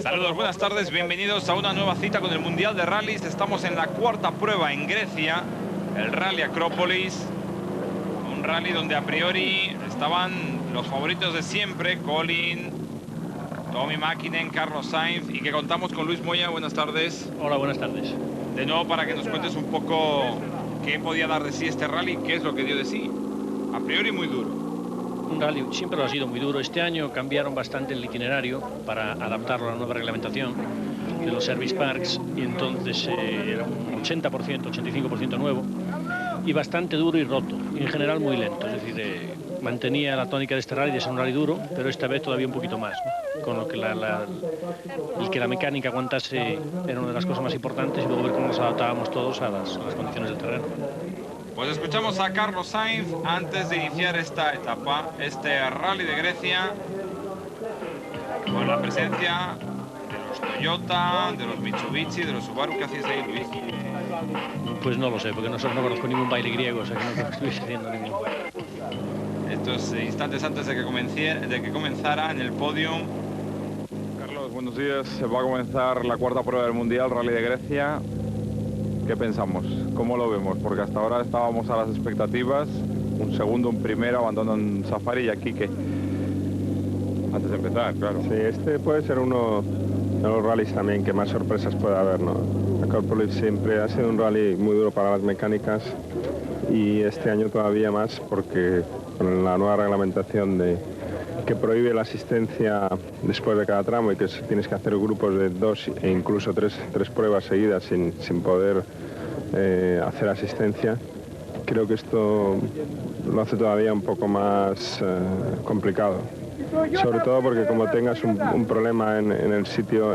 Saludos, buenas tardes, bienvenidos a una nueva cita con el Mundial de Rallys. Estamos en la cuarta prueba en Grecia, el Rally Acrópolis. Un rally donde a priori estaban los favoritos de siempre, Colin, Tommy Mäkinen, Carlos Sainz, y que contamos con Luis Moya. Buenas tardes. Hola, buenas tardes. De nuevo, para que nos cuentes un poco qué podía dar de sí este rally, qué es lo que dio de sí. A priori muy duro. Un rally siempre lo ha sido muy duro. Este año cambiaron bastante el itinerario para adaptarlo a la nueva reglamentación de los service parks, y entonces era un 80%, 85% nuevo, y bastante duro y roto, y en general muy lento. Es decir, mantenía la tónica de este rally de ser un rally duro, pero esta vez todavía un poquito más, ¿no? Con lo que el que la mecánica aguantase era una de las cosas más importantes, y luego ver cómo nos adaptábamos todos a las condiciones del terreno. Pues escuchamos a Carlos Sainz antes de iniciar esta etapa, este rally de Grecia, con la presencia de los Toyota, de los Mitsubishi, de los Subaru. ¿Qué hacéis ahí, Luis? Pues no lo sé, porque no conozco ningún baile griego, o sea que no creo que estuviese haciendo ningún. Estos instantes antes de que comenzara en el podium. Carlos, buenos días. Se va a comenzar la cuarta prueba del Mundial, Rally de Grecia. ¿Qué pensamos? ¿Cómo lo vemos? Porque hasta ahora estábamos a las expectativas. Un segundo, un primero, abandonan Safari y aquí, ¿qué? Antes de empezar, claro. Sí, este puede ser uno de los rallies también que más sorpresas puede haber, ¿no? Acrópolis siempre ha sido un rally muy duro para las mecánicas, y este año todavía más, porque con la nueva reglamentación que prohíbe la asistencia después de cada tramo, y que tienes que hacer grupos de 2 e incluso 3 pruebas seguidas sin poder hacer asistencia. Creo que esto lo hace todavía un poco más complicado, sobre todo porque como tengas un problema en el sitio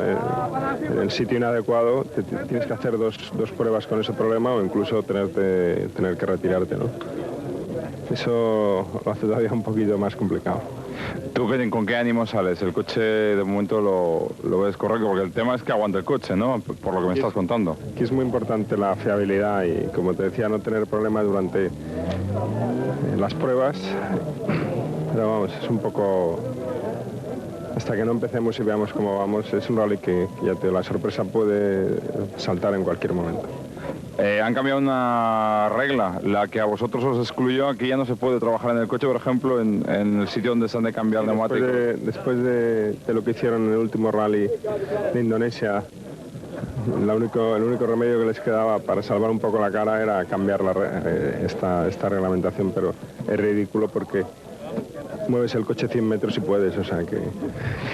inadecuado, tienes que hacer dos pruebas con ese problema, o incluso tener que retirarte, ¿no? Eso lo hace todavía un poquito más complicado. ¿Tú con qué ánimo sales? El coche de momento lo ves correcto, porque el tema es que aguanta el coche, ¿no? Por lo que me estás contando. Aquí es muy importante la fiabilidad y, como te decía, no tener problemas durante las pruebas. Pero vamos, es un poco... Hasta que no empecemos y veamos cómo vamos, es un rally que ya la sorpresa puede saltar en cualquier momento. Han cambiado una regla, la que a vosotros os excluyó. Aquí ya no se puede trabajar en el coche, por ejemplo, en el sitio donde se han de cambiar neumáticos. Después de lo que hicieron en el último rally de Indonesia, el único remedio que les quedaba para salvar un poco la cara era cambiar esta reglamentación, pero es ridículo porque mueves el coche 100 metros y puedes, o sea que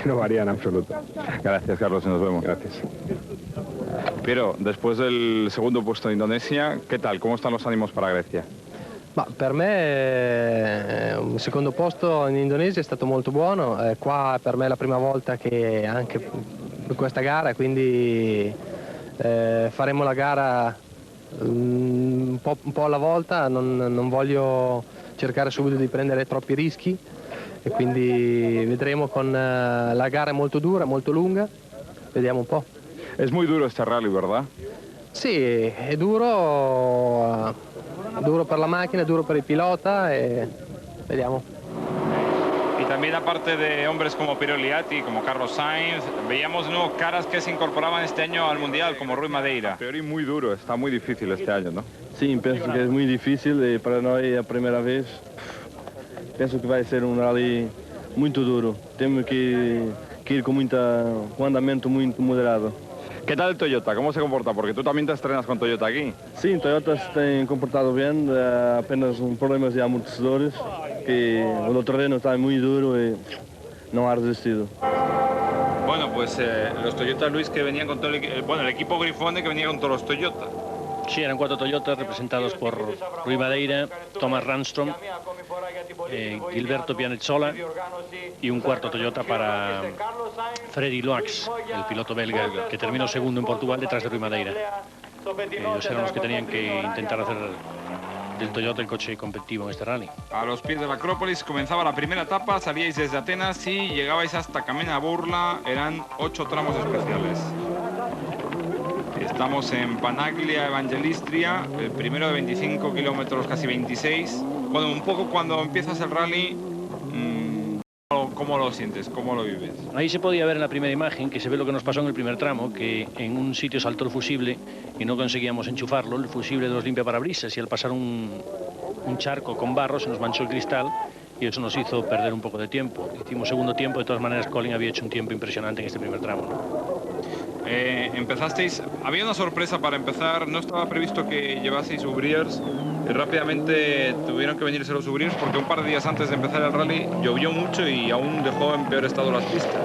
no varía en absoluto. Gracias, Carlos, y nos vemos. Gracias. Piero, después del segundo puesto de Indonesia, ¿qué tal? ¿Cómo están los ánimos para Grecia? Ma per me un secondo posto in Indonesia è stato molto buono. Qua per me è la prima volta che anche per questa gara, quindi faremo la gara un po' alla volta. Non voglio cercare subito di prendere troppi rischi, e quindi vedremo. Con la gara è molto dura, molto lunga, vediamo un po'. Es muy duro este rally, ¿verdad? Sì, è duro per la macchina, duro per il pilota, e vediamo. Y también, aparte de hombres como Piero Liatti, como Carlos Sainz, veíamos de nuevo caras que se incorporaban este año al Mundial, como Rui Madeira. Pero muy duro, está muy difícil este año, ¿no? Sim, penso que é muito difícil, e para nós é a primeira vez. Penso que vai ser um rally muito duro. Temos que ir com um andamento muito moderado. ¿Qué tal el Toyota? ¿Cómo se comporta? Porque tú también te estrenas con Toyota aquí. Sí, Toyota se tem comportado bien, apenas un problema de amortecedores, que el terreno está muy duro y no ha resistido. Bueno, pues los Toyota, Luis, que venían con todo el equipo Grifone que venía con todos los Toyota. Sí, eran 4 Toyotas representados por Rui Madeira, Thomas Randstrom, Gilberto Pianezzola y un cuarto Toyota para Freddy Loax, el piloto belga que terminó segundo en Portugal detrás de Rui Madeira. Ellos eran los que tenían que intentar hacer del Toyota el coche competitivo en este rally. A los pies de la Acrópolis comenzaba la primera etapa, salíais desde Atenas y llegabais hasta Camena Burla, eran 8 tramos especiales. Estamos en Panaglia Evangelistria, el primero de 25 kilómetros, casi 26. Bueno, un poco cuando empiezas el rally, ¿cómo lo sientes? ¿Cómo lo vives? Ahí se podía ver en la primera imagen que se ve lo que nos pasó en el primer tramo, que en un sitio saltó el fusible y no conseguíamos enchufarlo, el fusible de los limpiaparabrisas, y al pasar un charco con barro se nos manchó el cristal y eso nos hizo perder un poco de tiempo. Hicimos segundo tiempo, de todas maneras Colin había hecho un tiempo impresionante en este primer tramo, ¿no? Empezasteis, había una sorpresa para empezar, no estaba previsto que llevaseis Ubriers y rápidamente tuvieron que venirse los Ubriers porque un par de días antes de empezar el rally llovió mucho y aún dejó en peor estado las pistas.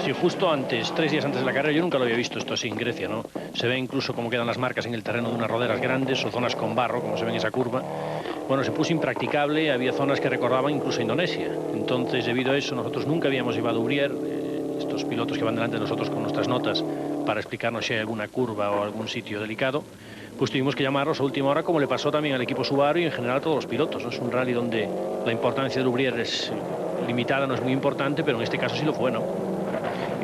Sí, justo antes, 3 días antes de la carrera, yo nunca lo había visto esto así en Grecia, ¿no? Se ve incluso cómo quedan las marcas en el terreno de unas roderas grandes o zonas con barro, como se ve en esa curva. Bueno, se puso impracticable, había zonas que recordaban incluso Indonesia. Entonces, debido a eso, nosotros nunca habíamos llevado Ubrier, estos pilotos que van delante de nosotros con nuestras notas para explicarnos si hay alguna curva o algún sitio delicado, pues tuvimos que llamarlos a última hora, como le pasó también al equipo Subaru y en general a todos los pilotos, ¿no? Es un rally donde la importancia del Ubrier es limitada, no es muy importante, pero en este caso sí lo fue, ¿no?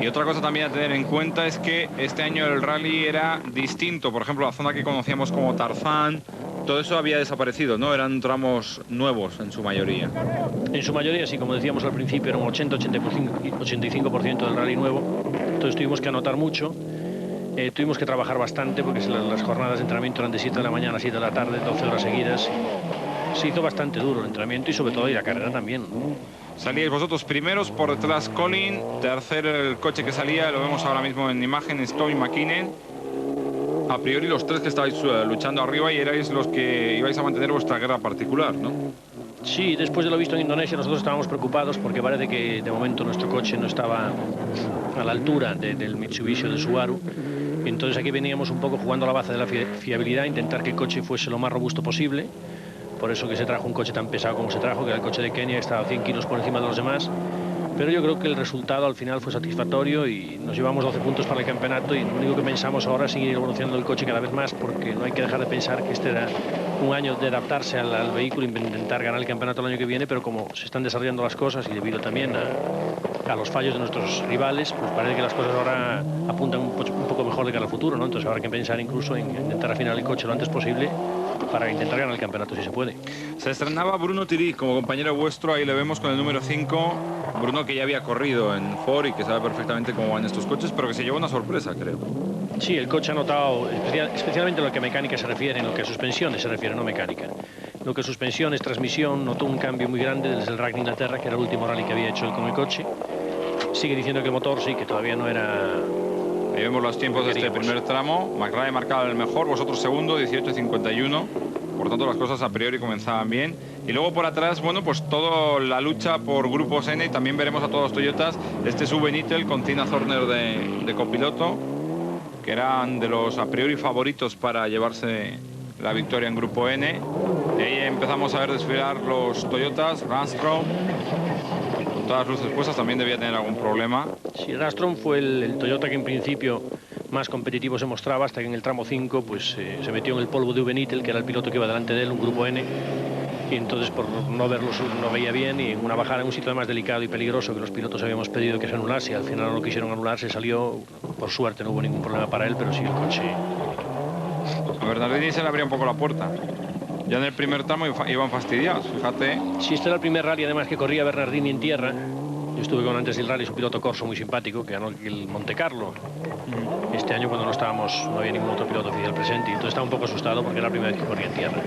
Y otra cosa también a tener en cuenta es que este año el rally era distinto. Por ejemplo, la zona que conocíamos como Tarzán, todo eso había desaparecido, ¿no? Eran tramos nuevos en su mayoría. En su mayoría, sí, como decíamos al principio, era un 80-85% del rally nuevo. Entonces tuvimos que anotar mucho. Tuvimos que trabajar bastante porque las jornadas de entrenamiento eran de 7 de la mañana a 7 de la tarde, 12 horas seguidas. Se hizo bastante duro el entrenamiento y sobre todo y la carrera también, ¿no? Salíais vosotros primeros, por detrás Colin, tercero el coche que salía, lo vemos ahora mismo en imagen, Stoy McKinnon. A priori los tres que estabais luchando arriba y erais los que ibais a mantener vuestra guerra particular, ¿no? Sí, después de lo visto en Indonesia nosotros estábamos preocupados porque parece que de momento nuestro coche no estaba a la altura del Mitsubishi o del Subaru. Entonces aquí veníamos un poco jugando a la base de la fiabilidad, intentar que el coche fuese lo más robusto posible. Por eso que se trajo un coche tan pesado como se trajo, que era el coche de Kenia, que estaba 100 kilos por encima de los demás. Pero yo creo que el resultado al final fue satisfactorio y nos llevamos 12 puntos para el campeonato y lo único que pensamos ahora es seguir evolucionando el coche cada vez más, porque no hay que dejar de pensar que este era un año de adaptarse al vehículo e intentar ganar el campeonato el año que viene, pero como se están desarrollando las cosas y debido también a los fallos de nuestros rivales, pues parece que las cosas ahora apuntan un poco mejor de cara al futuro, ¿no? Entonces habrá que pensar incluso en intentar afinar el coche lo antes posible para intentar ganar el campeonato si se puede. Se estrenaba Bruno Thierry como compañero vuestro, ahí le vemos con el número 5, Bruno que ya había corrido en Ford y que sabe perfectamente cómo van estos coches, pero que se llevó una sorpresa, creo. Sí, el coche ha notado, especialmente en lo que a mecánica se refiere, en lo que a suspensiones se refiere, no mecánica. Lo que a suspensiones, transmisión, notó un cambio muy grande desde el Rally de Inglaterra, que era el último rally que había hecho él con el coche. Sigue diciendo que el motor sí, que todavía no era... Ahí vemos los tiempos de este primer tramo. McLaren marcaba el mejor, vosotros segundo, 18:51. Por tanto, las cosas a priori comenzaban bien. Y luego por atrás, bueno, pues toda la lucha por grupos N. Y también veremos a todos los Toyotas. Este es Uwe Nittel con Tina Zorner de copiloto, que eran de los a priori favoritos para llevarse la victoria en grupo N. Y ahí empezamos a ver desfilar los Toyotas. Randstrom, con todas las luces puestas, también debía tener algún problema. Sí, Randstrom fue el Toyota que en principio más competitivo se mostraba, hasta que en el tramo 5 pues se metió en el polvo de Uwe Nittel, que era el piloto que iba delante de él, un grupo N, y entonces por no verlo no veía bien, y en una bajada en un sitio más delicado y peligroso que los pilotos habíamos pedido que se anulase, y al final no lo quisieron anular, se salió, por suerte no hubo ningún problema para él, pero sí el coche... A Bernardini se le abría un poco la puerta. Ya en el primer tramo iban fastidiados, fíjate. Sí, este era el primer rally además que corría Bernardini en tierra. Yo estuve con antes del rally su piloto corso muy simpático que ganó el Monte Carlo. Este año cuando no había ningún otro piloto oficial presente, y entonces estaba un poco asustado porque era la primera vez que corría en tierra.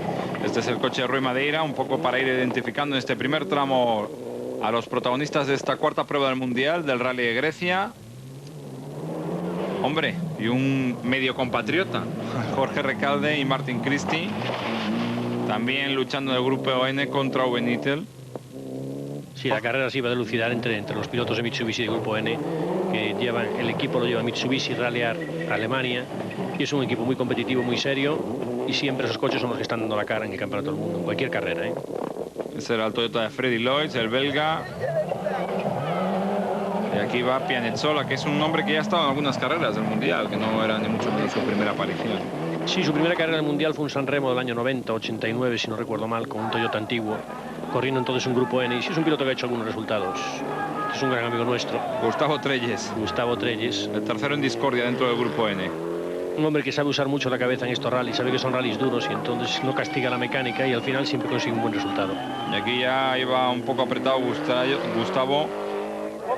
Este es el coche de Rui Madeira, un poco para ir identificando en este primer tramo a los protagonistas de esta cuarta prueba del Mundial del Rally de Grecia. Hombre, y un medio compatriota, Jorge Recalde y Martin Christie, también luchando en el grupo N contra Uwe Nittel. Sí, la carrera se iba a dilucidar entre los pilotos de Mitsubishi del grupo N, que llevan, el equipo lo lleva Mitsubishi Ralliart Alemania, y es un equipo muy competitivo, muy serio, y siempre esos coches son los que están dando la cara en el campeonato del mundo, en cualquier carrera, ¿eh? Ese era el Toyota de Freddy Lloyd, el belga. Y aquí va Pianezzola, que es un hombre que ya ha estado en algunas carreras del Mundial, que no era ni mucho menos su primera aparición. Sí, su primera carrera del Mundial fue un Sanremo del año 90, 89, si no recuerdo mal, con un Toyota antiguo, corriendo entonces un grupo N. Y sí es un piloto que ha hecho algunos resultados. Es un gran amigo nuestro. Gustavo Trelles. Gustavo Trelles. El tercero en discordia dentro del grupo N. Un hombre que sabe usar mucho la cabeza en estos rallies, sabe que son rallies duros y entonces no castiga la mecánica y al final siempre consigue un buen resultado. Y aquí ya iba un poco apretado Gustavo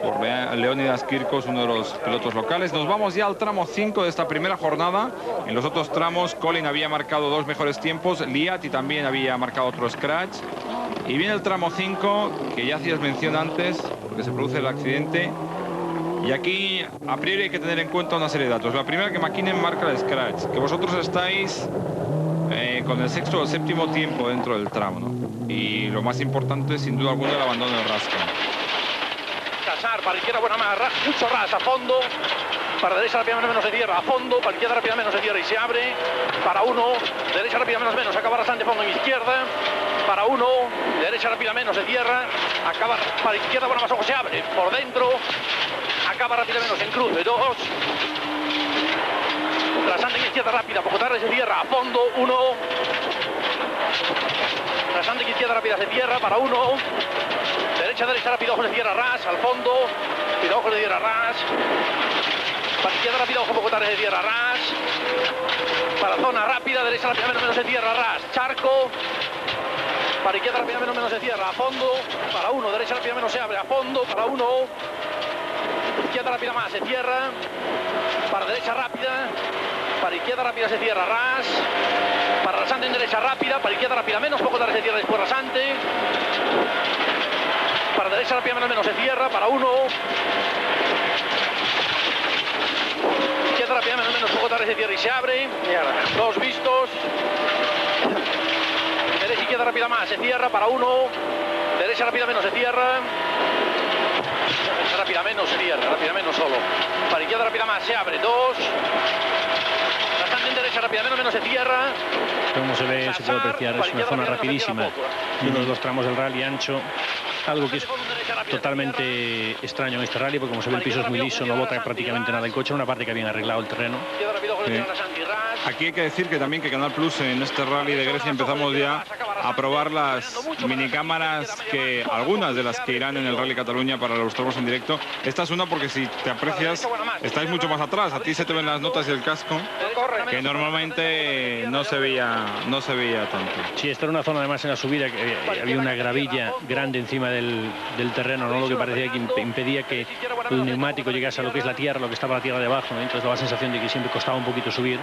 por Leónidas Kirkos, uno de los pilotos locales. Nos vamos ya al tramo 5 de esta primera jornada. En los otros tramos Colin había marcado 2 mejores tiempos, Liati también había marcado otro scratch. Y viene el tramo 5, que ya hacías mención antes, porque se produce el accidente. Y aquí, a priori, hay que tener en cuenta una serie de datos. La primera, que McKinnon marca el scratch, que vosotros estáis con el sexto o el séptimo tiempo dentro del tramo, ¿no? Y lo más importante, sin duda alguna, el abandono del Raskin. Casar, para izquierda, buena más, mucho ras a fondo. Para derecha rápidamente menos se cierra, a fondo. Para izquierda rápidamente menos se cierra y se abre. Para uno, derecha rápidamente menos, acaba bastante fondo en izquierda. Para uno, derecha rápidamente menos se cierra. Acaba para izquierda, buena más ojo, se abre. Por dentro. Acaba rápidamente en cruce, 2. Trasante en izquierda rápida, poco tarde se cierra, a fondo, 1. Trasante en izquierda rápida se cierra, para 1. Derecha rápida, ojo se cierra, ras, al fondo. Cuidado, ojo se cierra, ras. Para izquierda rápida, ojo poco tarde se cierra, ras. Para zona rápida, derecha rápida menos se cierra, ras. Charco. Para izquierda rápida menos se cierra, a fondo. Para 1, derecha rápida menos se abre, a fondo, para 1. Izquierda rápida más, se cierra. Para derecha rápida. Para izquierda rápida se cierra, ras. Para rasante en derecha rápida. Para izquierda rápida menos, poco tarde se cierra, después rasante. Para derecha rápida menos se cierra. Para 1. Izquierda rápida menos, poco tarde se cierra y se abre. 2 vistos. Derecha izquierda rápida más, se cierra. Para 1. Derecha rápida menos se cierra. Rápida menos se cierra, rápida menos solo. Para izquierda rápida más se abre, 2. Bastante en derecha rápida menos se cierra. Como se ve, se puede apreciar, es una zona rapidísima. Uno de los tramos del rally ancho. Algo que es totalmente extraño en este rally, porque como se ve el piso es muy liso, no bota prácticamente nada el coche, una parte que habían arreglado el terreno. Aquí hay que decir que también que Canal Plus en este rally de Grecia empezamos ya a probar las minicámaras, que algunas de las que irán en el Rally Cataluña para los tramos en directo. Esta es una porque si te aprecias estáis mucho más atrás, a ti se te ven las notas y el casco, que normalmente no se veía tanto. Sí, esta era una zona además en la subida que había una gravilla grande encima del terreno, ¿no? Lo que parecía que impedía que el neumático llegase a lo que es la tierra, lo que estaba la tierra debajo, ¿no? Entonces daba la sensación de que siempre costaba un poquito subir.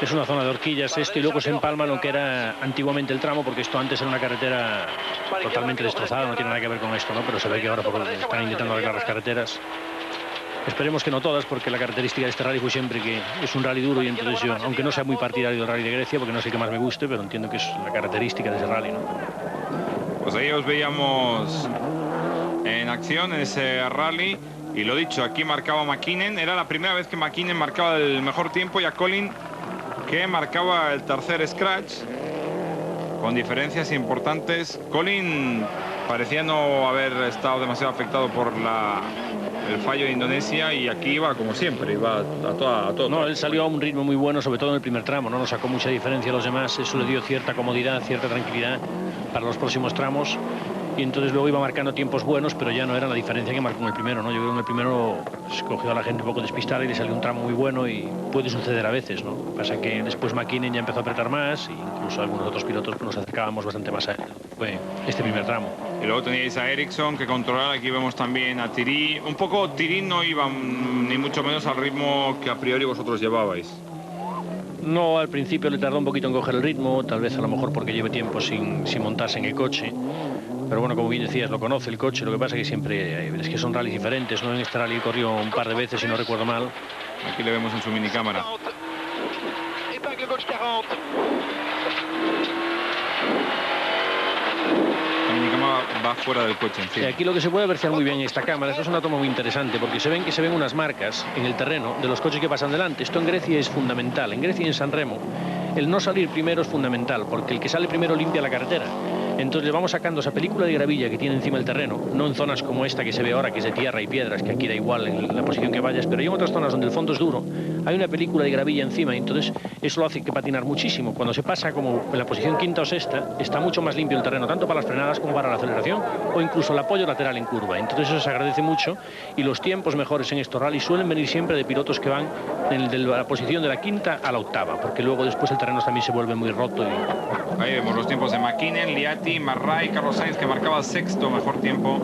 Es una zona de horquillas esto, y luego se empalma lo que era antiguamente el tramo, porque esto antes era una carretera totalmente destrozada, no tiene nada que ver con esto, ¿no? Pero se ve que ahora están intentando arreglar las carreteras. Esperemos que no todas, porque la característica de este rally fue siempre que es un rally duro, y entonces yo, aunque no sea muy partidario del rally de Grecia, porque no es el que más me guste, pero entiendo que es la característica de ese rally, ¿no? Pues ahí os veíamos en acción en ese rally, y lo dicho, aquí marcaba McKinnon, era la primera vez que McKinnon marcaba el mejor tiempo, y a Colin, que marcaba el tercer scratch, con diferencias importantes. Colin parecía no haber estado demasiado afectado por el fallo de Indonesia, y aquí iba como siempre, iba a todo. No, él salió a un ritmo muy bueno, sobre todo en el primer tramo, no nos sacó mucha diferencia a los demás, eso le dio cierta comodidad, cierta tranquilidad para los próximos tramos, y entonces luego iba marcando tiempos buenos, pero ya no era la diferencia que marcó en el primero, ¿no? Yo creo que en el primero cogió a la gente un poco despistada y le salió un tramo muy bueno, y puede suceder a veces, ¿no? Pasa que después McKinnon ya empezó a apretar más, e incluso algunos otros pilotos pues, nos acercábamos bastante más a él. Fue este primer tramo. Y luego teníais a Ericsson que controlar, aquí vemos también a Thierry. Un poco Thierry no iba ni mucho menos al ritmo que a priori vosotros llevabais. No, al principio le tardó un poquito en coger el ritmo, tal vez a lo mejor porque lleve tiempo sin montarse en el coche. Pero bueno, como bien decías, lo conoce el coche. Lo que pasa es que siempre es que son rallies diferentes, ¿no? En este rally corrió un par de veces, si no recuerdo mal, Aquí le vemos en su minicámara. La minicámara va fuera del coche en sí. Aquí lo que se puede apreciar muy bien en esta cámara, esto es una toma muy interesante, porque se ven unas marcas en el terreno de los coches que pasan delante. Esto en Grecia es fundamental. En Grecia y en San Remo, el no salir primero es fundamental, porque el que sale primero limpia la carretera. Entonces le vamos sacando esa película de gravilla que tiene encima el terreno, no en zonas como esta que se ve ahora, que es de tierra y piedras, que aquí da igual en la posición que vayas, pero hay en otras zonas donde el fondo es duro, hay una película de gravilla encima, y entonces eso lo hace que patinar muchísimo. Cuando se pasa como en la posición quinta o sexta, está mucho más limpio el terreno, tanto para las frenadas como para la aceleración, o incluso el apoyo lateral en curva. Entonces eso se agradece mucho, y los tiempos mejores en estos rallies suelen venir siempre de pilotos que van de la posición de la quinta a la octava, porque luego después el terreno también se vuelve muy roto. Ahí vemos los tiempos de Mäkinen, Liatti, Marray, Carlos Sainz, que marcaba el sexto mejor tiempo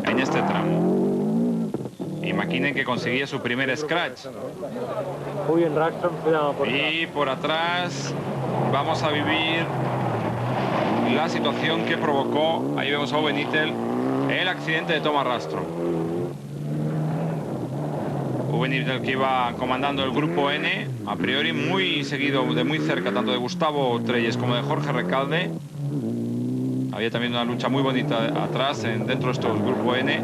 en este tramo. Y Mäkinen, que conseguía su primer scratch. Y por atrás vamos a vivir la situación que provocó, ahí vemos a Owen Ithel, el accidente de Thomas Rastrom. Owen Ithel, que iba comandando el grupo N, a priori muy seguido de muy cerca, tanto de Gustavo Trelles como de Jorge Recalde. Había también una lucha muy bonita atrás, dentro de estos grupo N.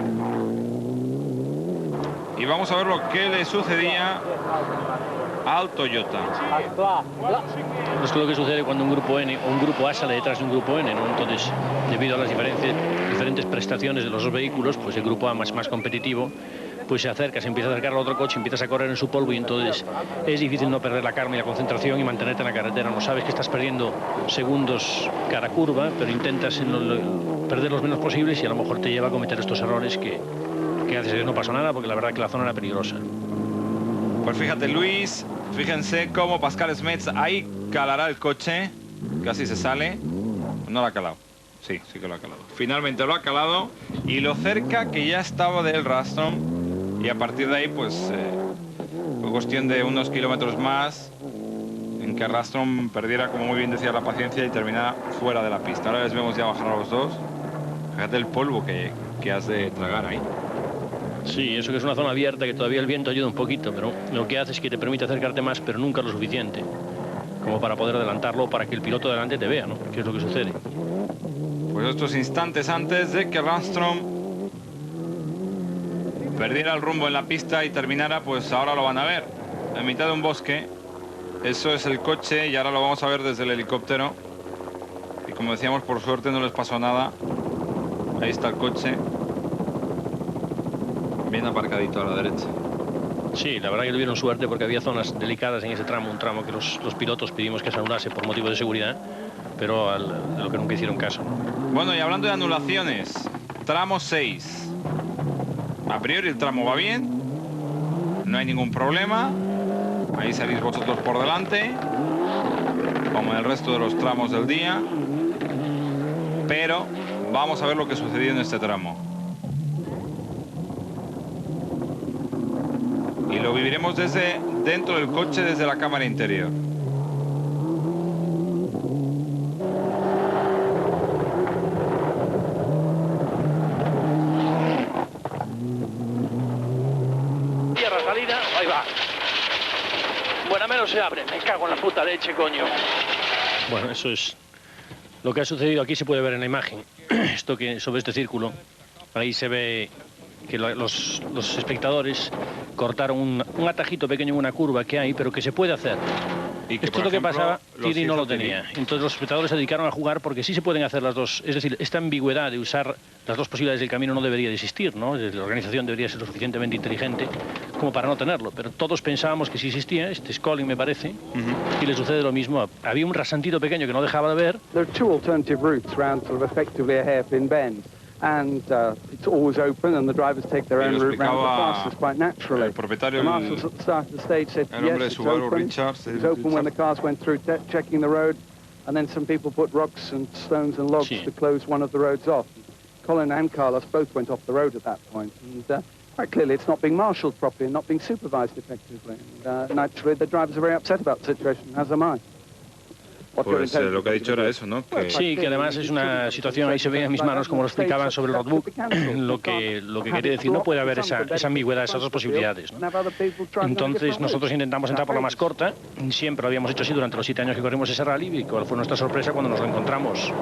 Y vamos a ver lo que le sucedía al Toyota. Esto es lo que sucede cuando un grupo N o un grupo A sale detrás de un grupo N, ¿no? Entonces, debido a las diferentes prestaciones de los dos vehículos, pues el grupo A más competitivo, pues se acerca, se empieza a acercar al otro coche, empiezas a correr en su polvo, y entonces es difícil no perder la calma y la concentración y mantenerte en la carretera. No sabes que estás perdiendo segundos cada curva, pero intentas perder los menos posibles, y a lo mejor te lleva a cometer estos errores que gracias a Dios no pasó nada, porque la verdad que la zona era peligrosa. Pues fíjate, Luis, fíjense cómo Pascal Smets ahí calará el coche, casi se sale. No lo ha calado. Sí que lo ha calado. Finalmente lo ha calado, y lo cerca que ya estaba del Rastrom. Y a partir de ahí, pues, fue cuestión de unos kilómetros más en que Rastrom perdiera, como muy bien decía, la paciencia y terminara fuera de la pista. Ahora les vemos ya bajar a los dos. Fíjate el polvo que has de tragar ahí. Sí, eso que es una zona abierta, que todavía el viento ayuda un poquito, pero lo que hace es que te permite acercarte más, pero nunca lo suficiente como para poder adelantarlo, para que el piloto delante te vea, ¿no? ¿Qué es lo que sucede? Pues estos instantes antes de que Rastrom perdiera el rumbo en la pista y terminara, pues ahora lo van a ver, en mitad de un bosque. Eso es el coche, y ahora lo vamos a ver desde el helicóptero. Y como decíamos, por suerte no les pasó nada. Ahí está el coche, bien aparcadito a la derecha. Sí, la verdad que tuvieron suerte, porque había zonas delicadas en ese tramo, un tramo que los pilotos pedimos que se anulase por motivo de seguridad, pero de lo que nunca hicieron caso. Bueno, y hablando de anulaciones, tramo 6. A priori el tramo va bien, no hay ningún problema. Ahí salís vosotros por delante, como en el resto de los tramos del día. Pero vamos a ver lo que sucedió en este tramo. Y lo viviremos desde dentro del coche, desde la cámara interior. Ahí va. Bueno, menos se abre. Me cago en la puta leche, coño. Bueno, eso es lo que ha sucedido. Aquí se puede ver en la imagen. Esto que sobre este círculo, ahí se ve que los espectadores cortaron un atajito pequeño en una curva que hay, pero que se puede hacer. Y que, esto es lo que pasaba, Thierry no lo tenía. Entonces los espectadores se dedicaron a jugar, porque sí se pueden hacer las dos. Es decir, esta ambigüedad de usar las dos posibilidades del camino no debería de existir, ¿no? La organización debería ser lo suficientemente inteligente como para no tenerlo. Pero todos pensábamos que sí existía. Este es Colin, me parece. Y le sucede lo mismo. Había un rasantito pequeño que no dejaba de ver. There are two alternative routes around sort of effectively a hairpin bend. And it's always open, and the drivers take their own route around the fastest quite naturally. El propietario, the marshals at the start of the stage said yes, it's open. It was open when the cars went through checking the road, and then some people put rocks and stones and logs to close one of the roads off. Colin and Carlos both went off the road at that point, and quite clearly it's not being marshalled properly and not being supervised effectively. And naturally the drivers are very upset about the situation, as am I. Pues lo que ha dicho era eso, ¿no? Sí, que además es una situación, ahí se ve en mis manos como lo explicaban sobre el roadbook, lo que quería decir, no puede haber esa ambigüedad, esas dos posibilidades, ¿no? Entonces nosotros intentamos entrar por la más corta, siempre lo habíamos hecho así durante los 7 años que corrimos ese rally, y cuál fue nuestra sorpresa cuando nos lo encontramos.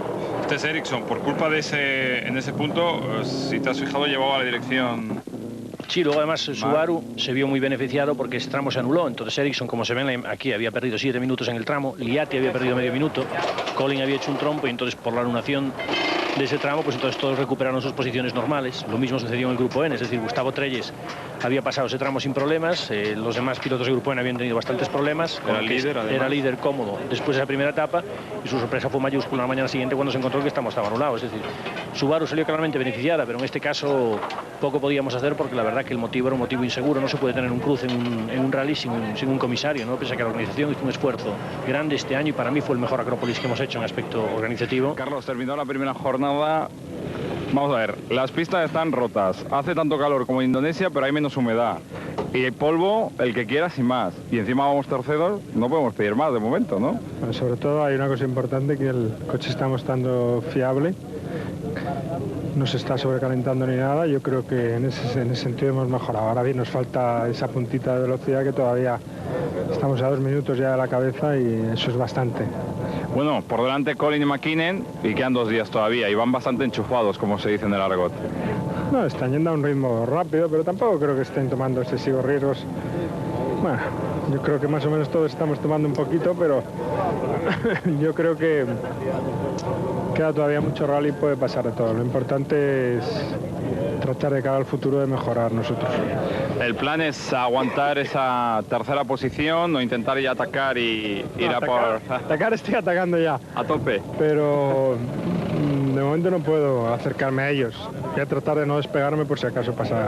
Este es Ericsson, por culpa de en ese punto, si te has fijado, llevaba la dirección. Sí, luego además Subaru se vio muy beneficiado porque ese tramo se anuló. Entonces Ericsson, como se ven aquí, había perdido 7 minutos en el tramo. Liati había perdido medio minuto. Colin había hecho un trompo y entonces por la anulación de ese tramo, pues entonces todos recuperaron sus posiciones normales. Lo mismo sucedió en el Grupo N, es decir, Gustavo Trelles había pasado ese tramo sin problemas. Los demás pilotos del Grupo N habían tenido bastantes problemas. Era líder cómodo después de esa primera etapa y su sorpresa fue mayúscula la mañana siguiente cuando se encontró que estaba anulado. Es decir, Subaru salió claramente beneficiada, pero en este caso poco podíamos hacer porque la verdad que el motivo era un motivo inseguro. No se puede tener un cruce en un rally sin un comisario, ¿no? Pese a que la organización hizo un esfuerzo grande este año y para mí fue el mejor Acrópolis que hemos hecho en aspecto organizativo. Carlos, terminó la primera jornada. Vamos a ver, las pistas están rotas, hace tanto calor como en Indonesia, pero hay menos humedad. Y el polvo, el que quiera, sin más. Y encima vamos terceros, no podemos pedir más de momento, ¿no? Bueno, sobre todo hay una cosa importante, que el coche está mostrando fiable. No se está sobrecalentando ni nada. Yo creo que en ese sentido hemos mejorado. Ahora bien, nos falta esa puntita de velocidad que todavía estamos a 2 minutos ya de la cabeza y eso es bastante. Bueno, por delante Colin y McKinnon y quedan 2 días todavía y van bastante enchufados, como se dice en el argot. No, están yendo a un ritmo rápido, pero tampoco creo que estén tomando excesivos riesgos. Bueno, yo creo que más o menos todos estamos tomando un poquito, pero yo creo que queda todavía mucho rally y puede pasar de todo. Lo importante es tratar de cara al futuro de mejorar nosotros. ¿El plan es aguantar esa tercera posición o intentar ya atacar y ir a por...? Atacar estoy atacando ya. A tope. Pero de momento no puedo acercarme a ellos. Voy a tratar de no despegarme por si acaso pasa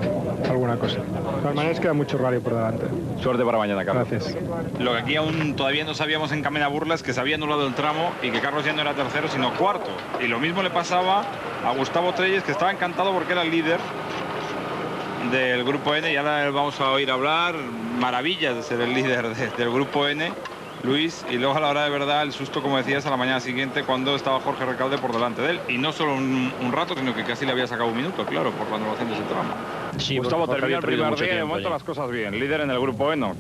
alguna cosa. De todas maneras queda mucho rally por delante. Suerte para mañana, Carlos. Gracias. Lo que aquí aún todavía no sabíamos en Camena Burlas, que se había anulado el tramo y que Carlos ya no era tercero sino cuarto. Y lo mismo le pasaba a Gustavo Trelles, que estaba encantado porque era el líder del Grupo N, y ahora vamos a oír hablar maravillas de ser el líder del Grupo N, Luis, y luego a la hora de verdad el susto, como decías, a la mañana siguiente cuando estaba Jorge Recalde por delante de él, y no solo un rato, sino que casi le había sacado un minuto, claro, por la anulación de ese tramo. Sí, Gustavo, terminó el primer día y de momento las cosas bien, líder en el Grupo N,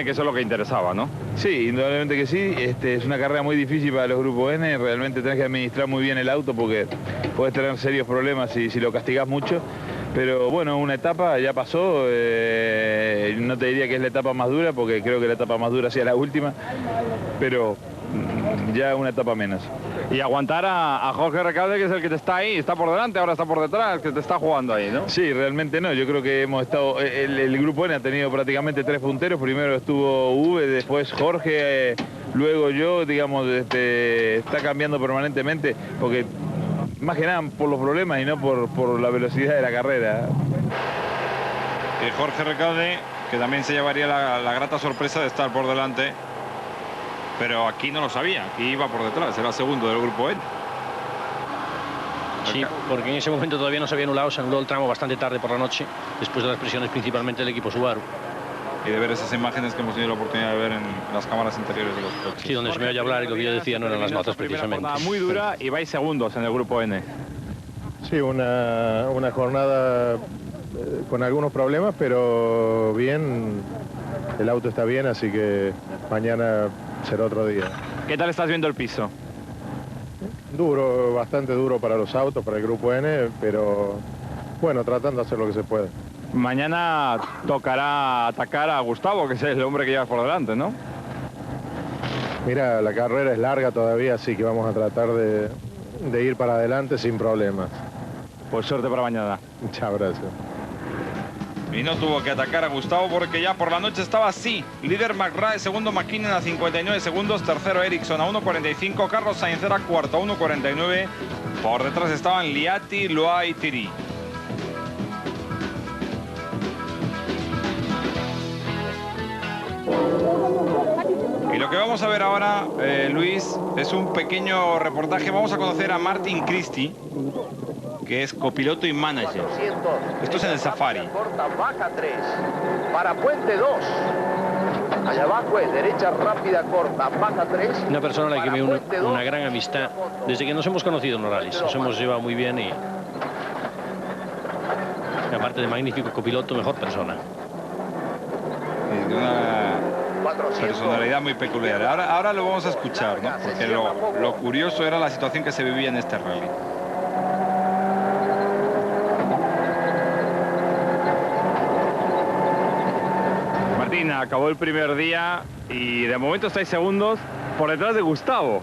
que eso es lo que interesaba, ¿no? Sí, indudablemente que sí. Es una carrera muy difícil para los Grupos N, realmente tenés que administrar muy bien el auto porque puedes tener serios problemas si lo castigás mucho. Pero bueno, una etapa ya pasó, no te diría que es la etapa más dura porque creo que la etapa más dura sea la última, pero ya una etapa menos. Y aguantar a Jorge Recalde, que es el que te está ahí, está por delante, ahora está por detrás, que te está jugando ahí, ¿no? Sí, realmente no, yo creo que hemos estado, el Grupo N ha tenido prácticamente 3 punteros, primero estuvo Uwe, después Jorge, luego yo, digamos, está cambiando permanentemente porque más que nada por los problemas y no por la velocidad de la carrera. Y Jorge Recalde, que también se llevaría la grata sorpresa de estar por delante, pero aquí no lo sabía, aquí iba por detrás, era segundo del Grupo N. Sí, porque en ese momento todavía no se había anulado, se anuló el tramo bastante tarde por la noche, después de las presiones principalmente del equipo Subaru. Y de ver esas imágenes que hemos tenido la oportunidad de ver en las cámaras interiores de los coches. Sí, donde se me oye hablar y lo que yo decía no eran las notas precisamente. Muy dura y vais segundos en el Grupo N. Sí, una jornada con algunos problemas, pero bien, el auto está bien, así que mañana será otro día. ¿Qué tal estás viendo el piso? Duro, bastante duro para los autos, para el Grupo N, pero bueno, tratando de hacer lo que se puede. Mañana tocará atacar a Gustavo, que es el hombre que llevas por delante, ¿no? Mira, la carrera es larga todavía, así que vamos a tratar de ir para adelante sin problemas. Pues suerte para mañana. Muchas gracias. Y no tuvo que atacar a Gustavo porque ya por la noche estaba así. Líder McRae, segundo McKinnon a 59 segundos, tercero Ericsson a 1.45, Carlos Sainz era cuarto a 1.49. Por detrás estaban Liati, Loa y Thierry. Y lo que vamos a ver ahora, Luis, es un pequeño reportaje. Vamos a conocer a Martin Christie, que es copiloto y manager. Esto es en el Safari. Vaca 3 para Puente 2. de abajo es derecha rápida, corta, baja 3. Una persona a la que me une una gran amistad desde que nos hemos conocido en los rallies. Nos hemos llevado muy bien y aparte de magnífico copiloto, mejor persona. De una personalidad muy peculiar. Ahora lo vamos a escuchar, ¿no? Porque lo curioso era la situación que se vivía en este rally. Martín, acabó el primer día y de momento estáis segundos por detrás de Gustavo.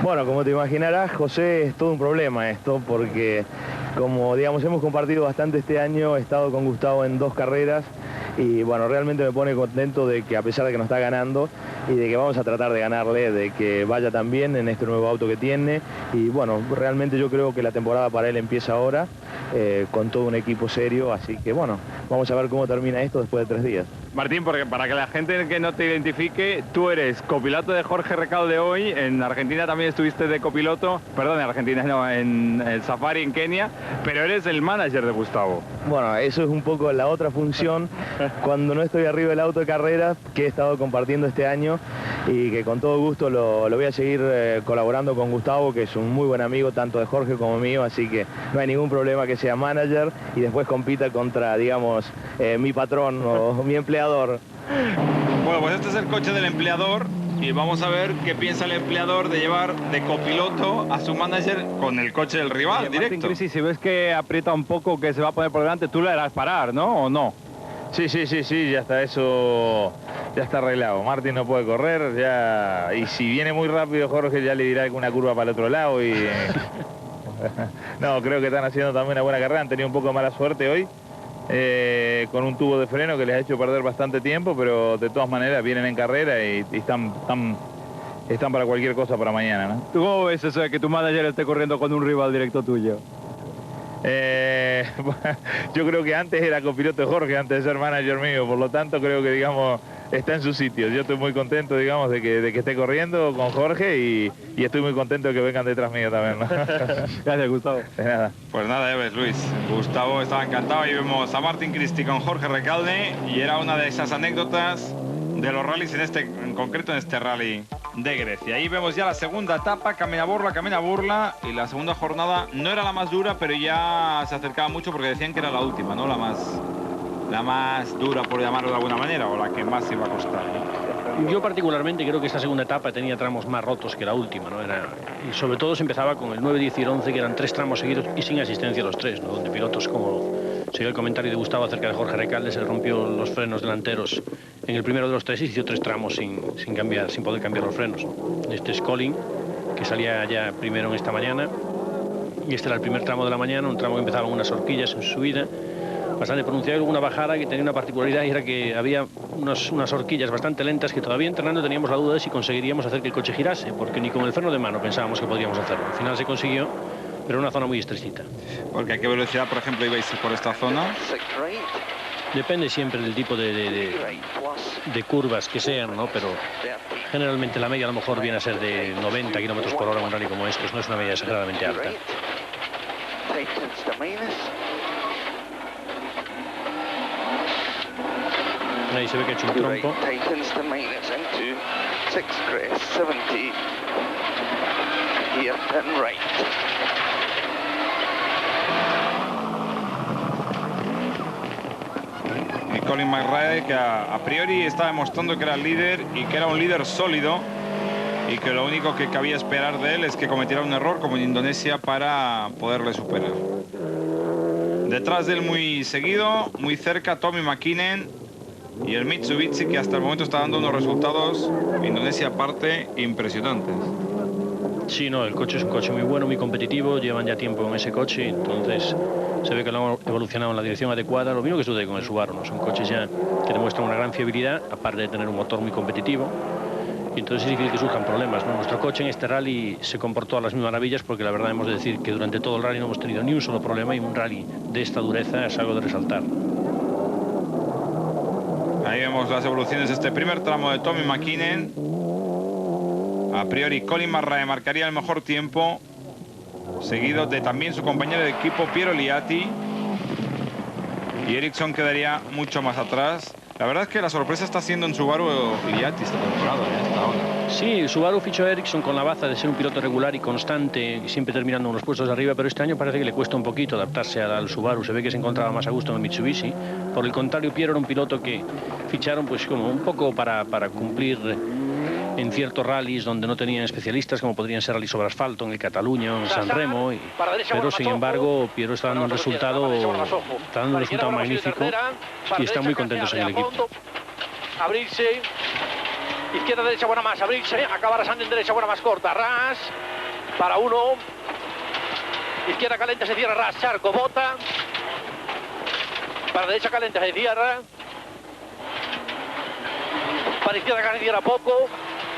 Bueno, como te imaginarás, José, es todo un problema esto, porque como digamos hemos compartido bastante este año, he estado con Gustavo en 2 carreras y bueno, realmente me pone contento de que a pesar de que nos está ganando y de que vamos a tratar de ganarle, de que vaya tan bien en este nuevo auto que tiene y bueno, realmente yo creo que la temporada para él empieza ahora con todo un equipo serio, así que bueno, vamos a ver cómo termina esto después de 3 días. Martín, porque para que la gente que no te identifique, tú eres copiloto de Jorge Recalde hoy, en Argentina también estuviste de copiloto, perdón, en Argentina no, en el Safari en Kenia, pero eres el manager de Gustavo. Bueno, eso es un poco la otra función cuando no estoy arriba del auto de carreras que he estado compartiendo este año y que con todo gusto lo voy a seguir colaborando con Gustavo, que es un muy buen amigo tanto de Jorge como mío, así que no hay ningún problema que sea manager y después compita contra, digamos, mi patrón o mi empleador. Bueno, pues este es el coche del empleador y vamos a ver qué piensa el empleador de llevar de copiloto a su manager con el coche del rival, directo. Martín Crisi, si ves que aprieta un poco, que se va a poner por delante, tú le harás parar, ¿no? ¿O no? Sí, ya está eso, ya está arreglado. Martín no puede correr, ya, y si viene muy rápido Jorge ya le dirá alguna curva para el otro lado y... No, creo que están haciendo también una buena carrera, han tenido un poco de mala suerte hoy. Con un tubo de freno que les ha hecho perder bastante tiempo, pero de todas maneras vienen en carrera y están para cualquier cosa para mañana, ¿no? ¿Tú cómo ves eso de que tu manager esté corriendo con un rival directo tuyo? Yo creo que antes era copiloto de Jorge, antes de ser manager mío, por lo tanto creo que, digamos, está en su sitio. Yo estoy muy contento, digamos, de que esté corriendo con Jorge y estoy muy contento de que vengan detrás mío también, ¿no? Gracias, Gustavo. De nada. Pues nada, ya ves, Luis. Gustavo estaba encantado y vemos a Martín Cristi con Jorge Recalde y era una de esas anécdotas de los rallies en concreto en este rally de Grecia. Ahí vemos ya la segunda etapa, camina burla, y la segunda jornada no era la más dura, pero ya se acercaba mucho porque decían que era la última, ¿no? La más dura, por llamarlo de alguna manera, o la que más iba a costar, ¿no? Yo particularmente creo que esta segunda etapa tenía tramos más rotos que la última, ¿no? Y sobre todo se empezaba con el 9, 10 y el 11, que eran 3 tramos seguidos y sin asistencia los 3, ¿no? Donde pilotos como... Siguió el comentario de Gustavo acerca de Jorge Recalde, se le rompió los frenos delanteros en el primero de los 3 y hizo 3 tramos sin poder cambiar los frenos. Este es Colin, que salía ya primero en esta mañana, y este era el primer tramo de la mañana, un tramo que empezaba con unas horquillas en su subida, bastante pronunciado, y luego una bajada que tenía una particularidad y era que había unas horquillas bastante lentas que todavía entrenando teníamos la duda de si conseguiríamos hacer que el coche girase, porque ni con el freno de mano pensábamos que podríamos hacerlo. Al final se consiguió, pero en una zona muy estrechita. Porque a qué velocidad, por ejemplo, ibais por esta zona. Depende siempre del tipo de curvas que sean, ¿no? Pero generalmente la media a lo mejor viene a ser de 90 km por hora en un rally como estos, no es una media exageradamente alta. Ahí se ve que ha hecho un trompo. Y Colin McRae, que a priori está demostrando que era el líder y que era un líder sólido y que lo único que cabía esperar de él es que cometiera un error como en Indonesia para poderle superar. Detrás de él muy seguido, muy cerca, Tommy McKinnon y el Mitsubishi, que hasta el momento está dando unos resultados, Indonesia aparte, impresionantes. Sí, no, el coche es un coche muy bueno, muy competitivo, llevan ya tiempo en ese coche, entonces se ve que lo han evolucionado en la dirección adecuada. Lo mismo que sucede con el Subaru, ¿no? Son coches ya que demuestran una gran fiabilidad, aparte de tener un motor muy competitivo, y entonces es difícil que surjan problemas, ¿no? Nuestro coche en este rally se comportó a las mil maravillas, porque la verdad hemos de decir que durante todo el rally no hemos tenido ni un solo problema, y un rally de esta dureza es algo de resaltar. Ahí vemos las evoluciones de este primer tramo de Tommy McKinnon. A priori Colin McRae marcaría el mejor tiempo, seguido de también su compañero de equipo Piero Liatti, y Ericsson quedaría mucho más atrás. La verdad es que la sorpresa está siendo en Subaru Liatti esta temporada, hasta ahora. Sí, Subaru fichó a Ericsson con la baza de ser un piloto regular y constante, siempre terminando en los puestos de arriba, pero este año parece que le cuesta un poquito adaptarse al Subaru. Se ve que se encontraba más a gusto en el Mitsubishi. Por el contrario, Piero era un piloto que ficharon pues como un poco para cumplir en ciertos rallies donde no tenían especialistas, como podrían ser rallies sobre asfalto, en el Cataluña o en San Remo, pero sin embargo Piero está dando un resultado magnífico y está muy contentos en el equipo. Abrirse, izquierda, derecha, buena más, abrirse, acaba rasando en derecha, buena más corta, ras, para uno, izquierda caliente, se cierra, ras, charco, bota, para derecha caliente, se cierra, para izquierda caliente, cierra poco.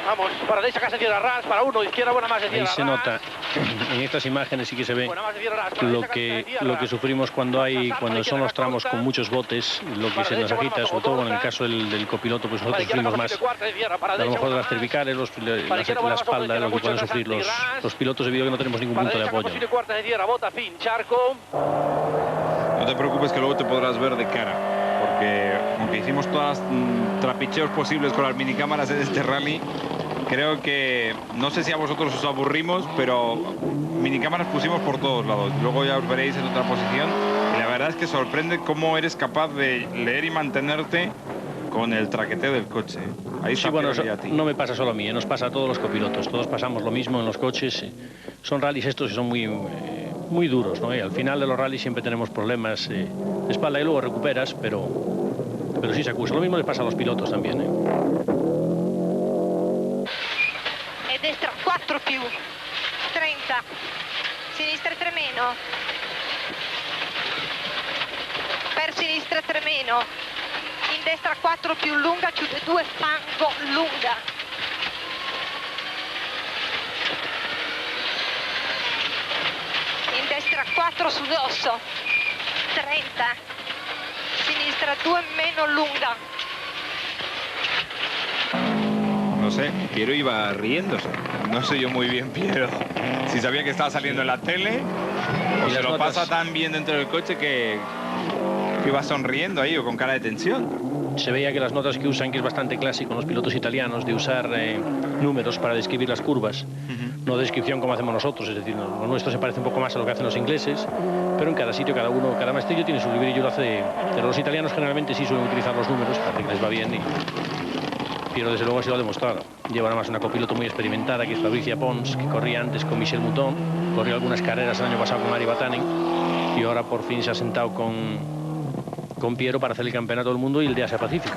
Vamos, para derecha casi tierra ras, para uno, izquierda buena más de tierra. Ahí se nota, en estas imágenes sí que se ve lo que sufrimos cuando son los tramos con muchos botes, lo que se nos agita, sobre todo en el caso del copiloto, pues nosotros sufrimos más, a lo mejor de las cervicales, la espalda, lo que pueden sufrir los pilotos debido a que no tenemos ningún punto de apoyo. No te preocupes que luego te podrás ver de cara, porque aunque hicimos todas las trapicheos posibles con las minicámaras en este rally, creo que, no sé si a vosotros os aburrimos, pero minicámaras pusimos por todos lados. Luego ya os veréis en otra posición y la verdad es que sorprende cómo eres capaz de leer y mantenerte con el traqueteo del coche. Ahí sí, bueno, no me pasa solo a mí, nos pasa a todos los copilotos, todos pasamos lo mismo en los coches. Son rallies estos que son muy duros, ¿no? Y al final de los rallies siempre tenemos problemas de espalda y luego recuperas, pero sí se acusa. Lo mismo le pasa a los pilotos también, E destra 4 più 30, sinistra 3 meno, per sinistra 3 meno, in destra 4 più lunga, chiude 2 fango lunga. In destra 4 su dosso, 30, sinistra 2 meno lunga. No sé, Piero iba riéndose. No sé yo muy bien, Piero, si sabía que estaba saliendo en la tele o se lo pasa tan bien dentro del coche que iba sonriendo ahí o con cara de tensión. Se veía que las notas que usan, que es bastante clásico en los pilotos italianos, de usar números para describir las curvas, no descripción como hacemos nosotros, es decir, lo nuestro se parece un poco más a lo que hacen los ingleses, pero en cada sitio, cada maestrillo tiene su librillo, lo hace, pero los italianos generalmente sí suelen utilizar los números, parece que les va bien, y Piero desde luego así lo ha demostrado. Lleva además una copiloto muy experimentada, que es Fabricia Pons, que corría antes con Michel Mouton, corrió algunas carreras el año pasado con Ari Vatanen, y ahora por fin se ha sentado con Piero para hacer el campeonato del mundo y el de Asia Pacífico.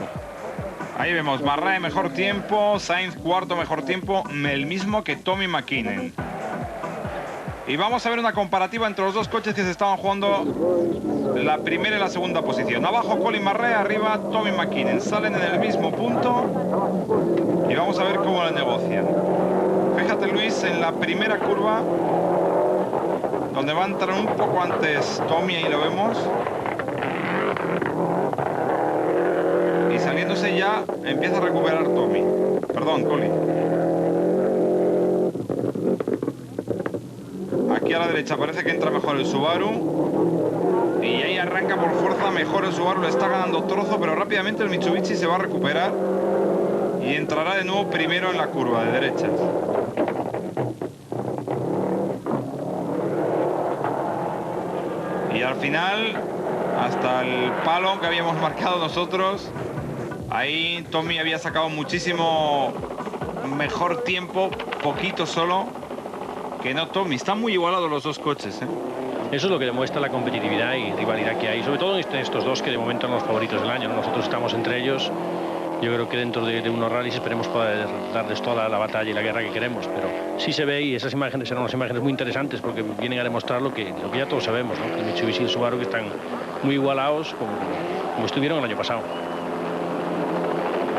Ahí vemos Marrae mejor tiempo, Sainz cuarto mejor tiempo, el mismo que Tommy McKinnon. Y vamos a ver una comparativa entre los dos coches que se estaban jugando la primera y la segunda posición. Abajo Colin Marrae, arriba Tommy McKinnon. Salen en el mismo punto y vamos a ver cómo lo negocian. Fíjate, Luis, en la primera curva, donde va a entrar un poco antes Tommy, ahí lo vemos. Y saliéndose ya empieza a recuperar Tommy. Perdón, Colin. Aquí a la derecha parece que entra mejor el Subaru. Y ahí arranca por fuerza mejor el Subaru. Le está ganando trozo, pero rápidamente el Mitsubishi se va a recuperar. Y entrará de nuevo primero en la curva de derechas. Y al final, hasta el palo que habíamos marcado nosotros, ahí Tommy había sacado muchísimo mejor tiempo, poquito solo, que no Tommy. Están muy igualados los dos coches, ¿eh? Eso es lo que demuestra la competitividad y rivalidad que hay, sobre todo en estos dos que de momento son los favoritos del año. Nosotros estamos entre ellos. Yo creo que dentro de unos rallies esperemos poder darles toda la batalla y la guerra que queremos, pero sí se ve, y esas imágenes serán unas imágenes muy interesantes porque vienen a demostrar lo que ya todos sabemos, ¿no? Que el Mitsubishi y el Subaru que están muy igualados como estuvieron el año pasado.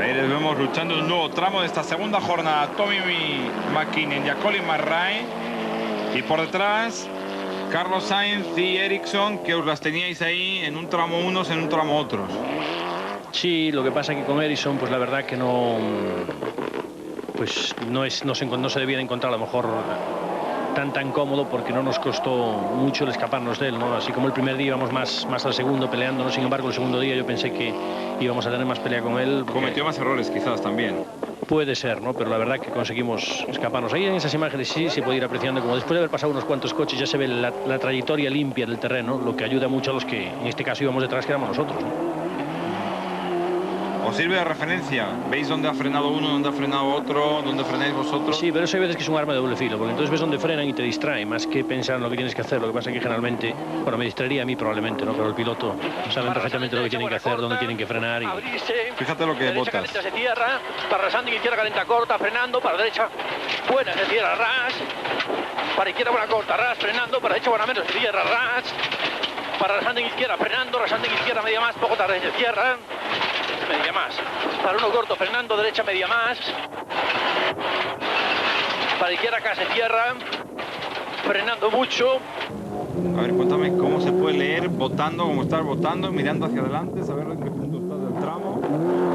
Ahí les vemos luchando en un nuevo tramo de esta segunda jornada. Tommy McKinnon y a Colin Marrae. Y por detrás, Carlos Sainz y Ericsson, que os las teníais ahí en un tramo unos, en un tramo otros. Sí, lo que pasa que con Ericsson, pues la verdad que no se debía de encontrar a lo mejor tan cómodo, porque no nos costó mucho el escaparnos de él, ¿no? Así como el primer día íbamos más al segundo peleándonos, sin embargo el segundo día yo pensé que íbamos a tener más pelea con él. Cometió más errores quizás también. Puede ser, ¿no? Pero la verdad que conseguimos escaparnos. Ahí en esas imágenes sí se puede ir apreciando, como después de haber pasado unos cuantos coches ya se ve la trayectoria limpia del terreno, lo que ayuda mucho a los que en este caso íbamos detrás, que éramos nosotros, ¿no? ¿Os sirve de referencia? ¿Veis dónde ha frenado uno, dónde ha frenado otro, dónde frenáis vosotros? Sí, pero eso hay veces que es un arma de doble filo, porque entonces ves dónde frenan y te distrae, más que pensar en lo que tienes que hacer. Lo que pasa es que generalmente, bueno, me distraería a mí probablemente, ¿no? Pero el piloto saben perfectamente lo que tienen que hacer, dónde tienen que frenar. Y fíjate lo que botas. Calenta se cierra, para Rasanding izquierda calenta corta, frenando, para derecha buena se cierra ras, para izquierda buena corta, ras frenando, para derecha buena menos se cierra ras, para Rasanding izquierda frenando, Rasanding izquierda media más, poco tarde se cierra. Media más, para uno corto frenando, derecha media más, para izquierda acá se cierra, frenando mucho. A ver, cuéntame cómo se puede leer botando, cómo estás botando, mirando hacia adelante, saber en qué punto estás del tramo.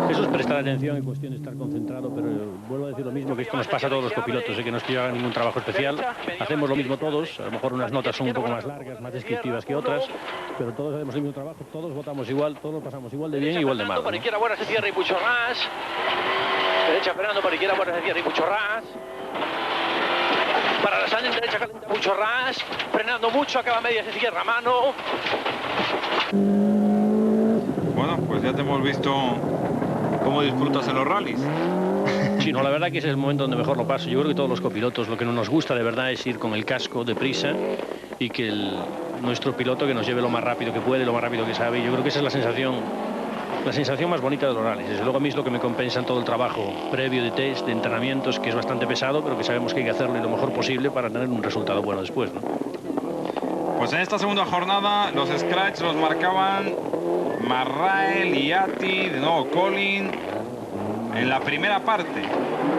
Eso es prestar atención, en cuestión de estar concentrado, pero vuelvo a decir lo mismo, que esto nos pasa a todos los copilotos, que no es que yo haga ningún trabajo especial, hacemos lo mismo todos, a lo mejor unas notas son un poco más largas, más descriptivas que otras, pero todos hacemos el mismo trabajo, todos votamos igual, todos lo pasamos igual de bien y igual de mal, ¿no? Para izquierda buena se cierra y mucho ras, derecha frenando, para izquierda buena se cierra y mucho ras, para la salida derecha calenta mucho ras, frenando mucho, acaba media se cierra a mano. Bueno, pues ya te hemos visto cómo disfrutas en los rallies. Sí, no, la verdad que ese es el momento donde mejor lo paso. Yo creo que todos los copilotos lo que no nos gusta de verdad es ir con el casco deprisa y que nuestro piloto que nos lleve lo más rápido que puede, lo más rápido que sabe. Yo creo que esa es la sensación más bonita de los rallies. Desde luego a mí es lo que me compensa en todo el trabajo previo de test, de entrenamientos, que es bastante pesado, pero que sabemos que hay que hacerlo lo mejor posible para tener un resultado bueno después, ¿no? Pues en esta segunda jornada los scratch los marcaban Marrae, Liatti, de nuevo Collin en la primera parte,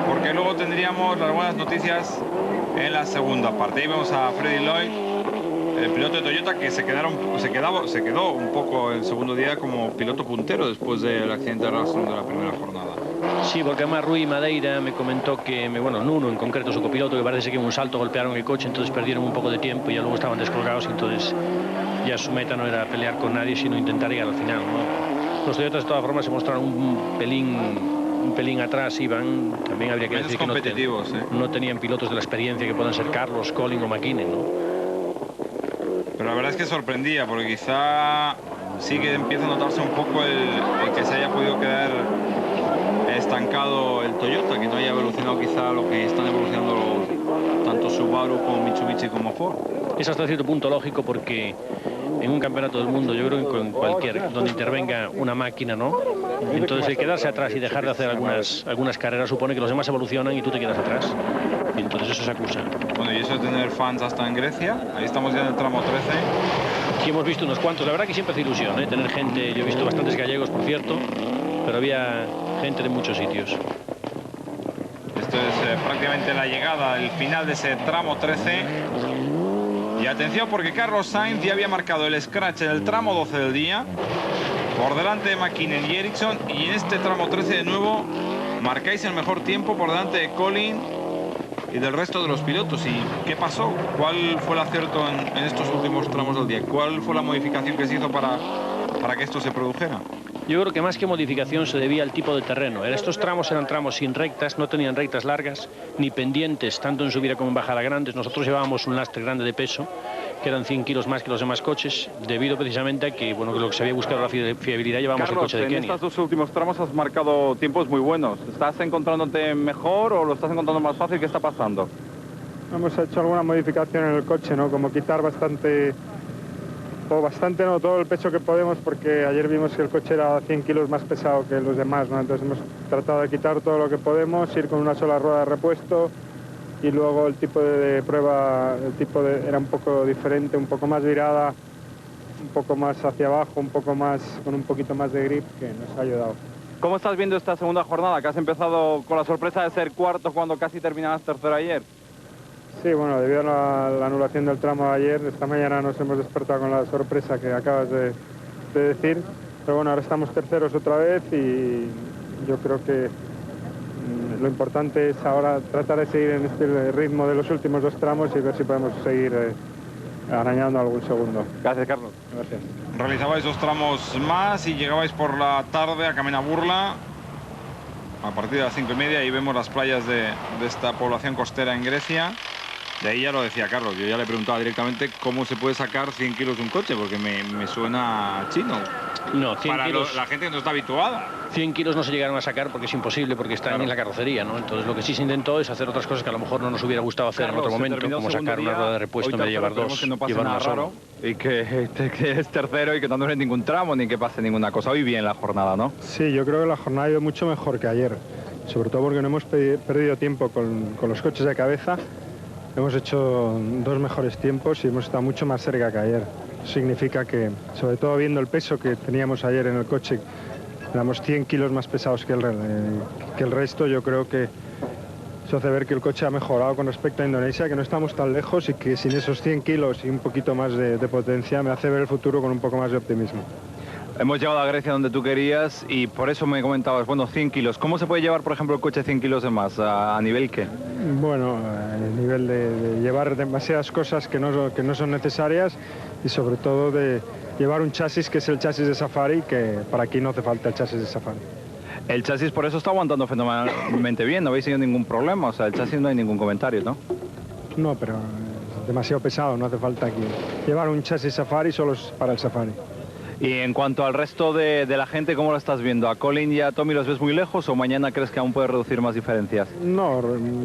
porque luego tendríamos las buenas noticias en la segunda parte. Ahí vemos a Freddy Lloyd, el piloto de Toyota, que se quedó un poco el segundo día como piloto puntero después del accidente de Ralston de la primera jornada. Sí, porque además Rui Madeira me comentó que, bueno, Nuno en concreto, su copiloto, que parece que en un salto golpearon el coche, entonces perdieron un poco de tiempo y ya luego estaban descolgados, entonces ya su meta no era pelear con nadie, sino intentar llegar al final, ¿no? Los Toyotas de todas formas se mostraron un pelín atrás, iban, también habría que decir que no tenían pilotos de la experiencia que puedan ser Carlos, Collin o McKinnon, ¿no? Pero la verdad es que sorprendía, porque quizá sí que empieza a notarse un poco el que se haya podido quedar estancado el Toyota, que no haya evolucionado quizá lo que están evolucionando tanto Subaru como Mitsubishi como Ford. Es hasta cierto punto lógico, porque en un campeonato del mundo, yo creo que en cualquier donde intervenga una máquina, ¿no? Entonces el quedarse atrás y dejar de hacer algunas carreras supone que los demás evolucionan y tú te quedas atrás. Y entonces eso se acusa. Bueno, y eso de tener fans hasta en Grecia. Ahí estamos ya en el tramo 13. Sí, hemos visto unos cuantos. La verdad que siempre hace ilusión, ¿eh? Tener gente. Yo he visto bastantes gallegos, por cierto, pero había gente de muchos sitios. Esto es prácticamente la llegada, el final de ese tramo 13. Y atención, porque Carlos Sainz ya había marcado el scratch en el tramo 12 del día, por delante de McKinnon y Ericsson, y en este tramo 13 de nuevo marcáis el mejor tiempo por delante de Collin y del resto de los pilotos. ¿Y qué pasó? ¿Cuál fue el acierto en estos últimos tramos del día? ¿Cuál fue la modificación que se hizo para que esto se produjera? Yo creo que más que modificación se debía al tipo de terreno. Estos tramos eran tramos sin rectas, no tenían rectas largas ni pendientes, tanto en subida como en bajada grandes. Nosotros llevábamos un lastre grande de peso, que eran 100 kilos más que los demás coches, debido precisamente a que, bueno, que lo que se había buscado la fiabilidad, llevamos el coche de Kenia. En estos dos últimos tramos has marcado tiempos muy buenos. ¿Estás encontrándote mejor o lo estás encontrando más fácil? ¿Qué está pasando? Hemos hecho alguna modificación en el coche, ¿no? Como quitar bastante, no todo el peso que podemos, porque ayer vimos que el coche era 100 kilos más pesado que los demás, ¿no? Entonces hemos tratado de quitar todo lo que podemos, ir con una sola rueda de repuesto, y luego el tipo de prueba, era un poco diferente, un poco más virada, un poco más hacia abajo, con un poquito más de grip, que nos ha ayudado. ¿Cómo estás viendo esta segunda jornada, que has empezado con la sorpresa de ser cuarto cuando casi terminabas tercero ayer? Sí, bueno, debido a la anulación del tramo de ayer, esta mañana nos hemos despertado con la sorpresa que acabas de decir. Pero bueno, ahora estamos terceros otra vez y yo creo que lo importante es ahora tratar de seguir en este ritmo de los últimos dos tramos y ver si podemos seguir arañando algún segundo. Gracias, Carlos. Gracias. Realizabais 2 tramos más y llegabais por la tarde a Camenaburla a partir de las 5:30 y vemos las playas de esta población costera en Grecia. De ahí ya lo decía Carlos, yo ya le preguntaba directamente cómo se puede sacar 100 kilos de un coche, porque me suena chino. No, 100 para kilos... la gente que no está habituada. 100 kilos no se llegaron a sacar porque es imposible, porque están en la carrocería, ¿no? Entonces lo que sí se intentó es hacer otras cosas que a lo mejor no nos hubiera gustado hacer en otro momento, como sacar una rueda de repuesto en vez de llevar dos, que no pase llevar nada una sola. raro y que es tercero y que no dure ningún tramo ni que pase ninguna cosa. Hoy bien la jornada, ¿no? Sí, yo creo que la jornada ha ido mucho mejor que ayer, sobre todo porque no hemos perdido tiempo con los coches de cabeza. Hemos hecho 2 mejores tiempos y hemos estado mucho más cerca que ayer. Significa que, sobre todo viendo el peso que teníamos ayer en el coche, éramos 100 kilos más pesados que el resto. Yo creo que eso hace ver que el coche ha mejorado con respecto a Indonesia, que no estamos tan lejos y que sin esos 100 kilos y un poquito más de potencia me hace ver el futuro con un poco más de optimismo. Hemos llegado a Grecia donde tú querías y por eso me comentabas, bueno, 100 kilos. ¿Cómo se puede llevar, por ejemplo, el coche 100 kilos de más? ¿A nivel qué? Bueno, a nivel de llevar demasiadas cosas que no son necesarias y sobre todo de llevar un chasis que es el chasis de Safari, que para aquí no hace falta el chasis de Safari. El chasis por eso está aguantando fenomenalmente bien, no habéis tenido ningún problema, o sea, el chasis no hay ningún comentario, ¿no? No, pero es demasiado pesado, no hace falta aquí. Llevar un chasis Safari solo es para el Safari. Y en cuanto al resto de la gente, ¿cómo lo estás viendo? ¿A Colin y a Tommy los ves muy lejos o mañana crees que aún puedes reducir más diferencias? No,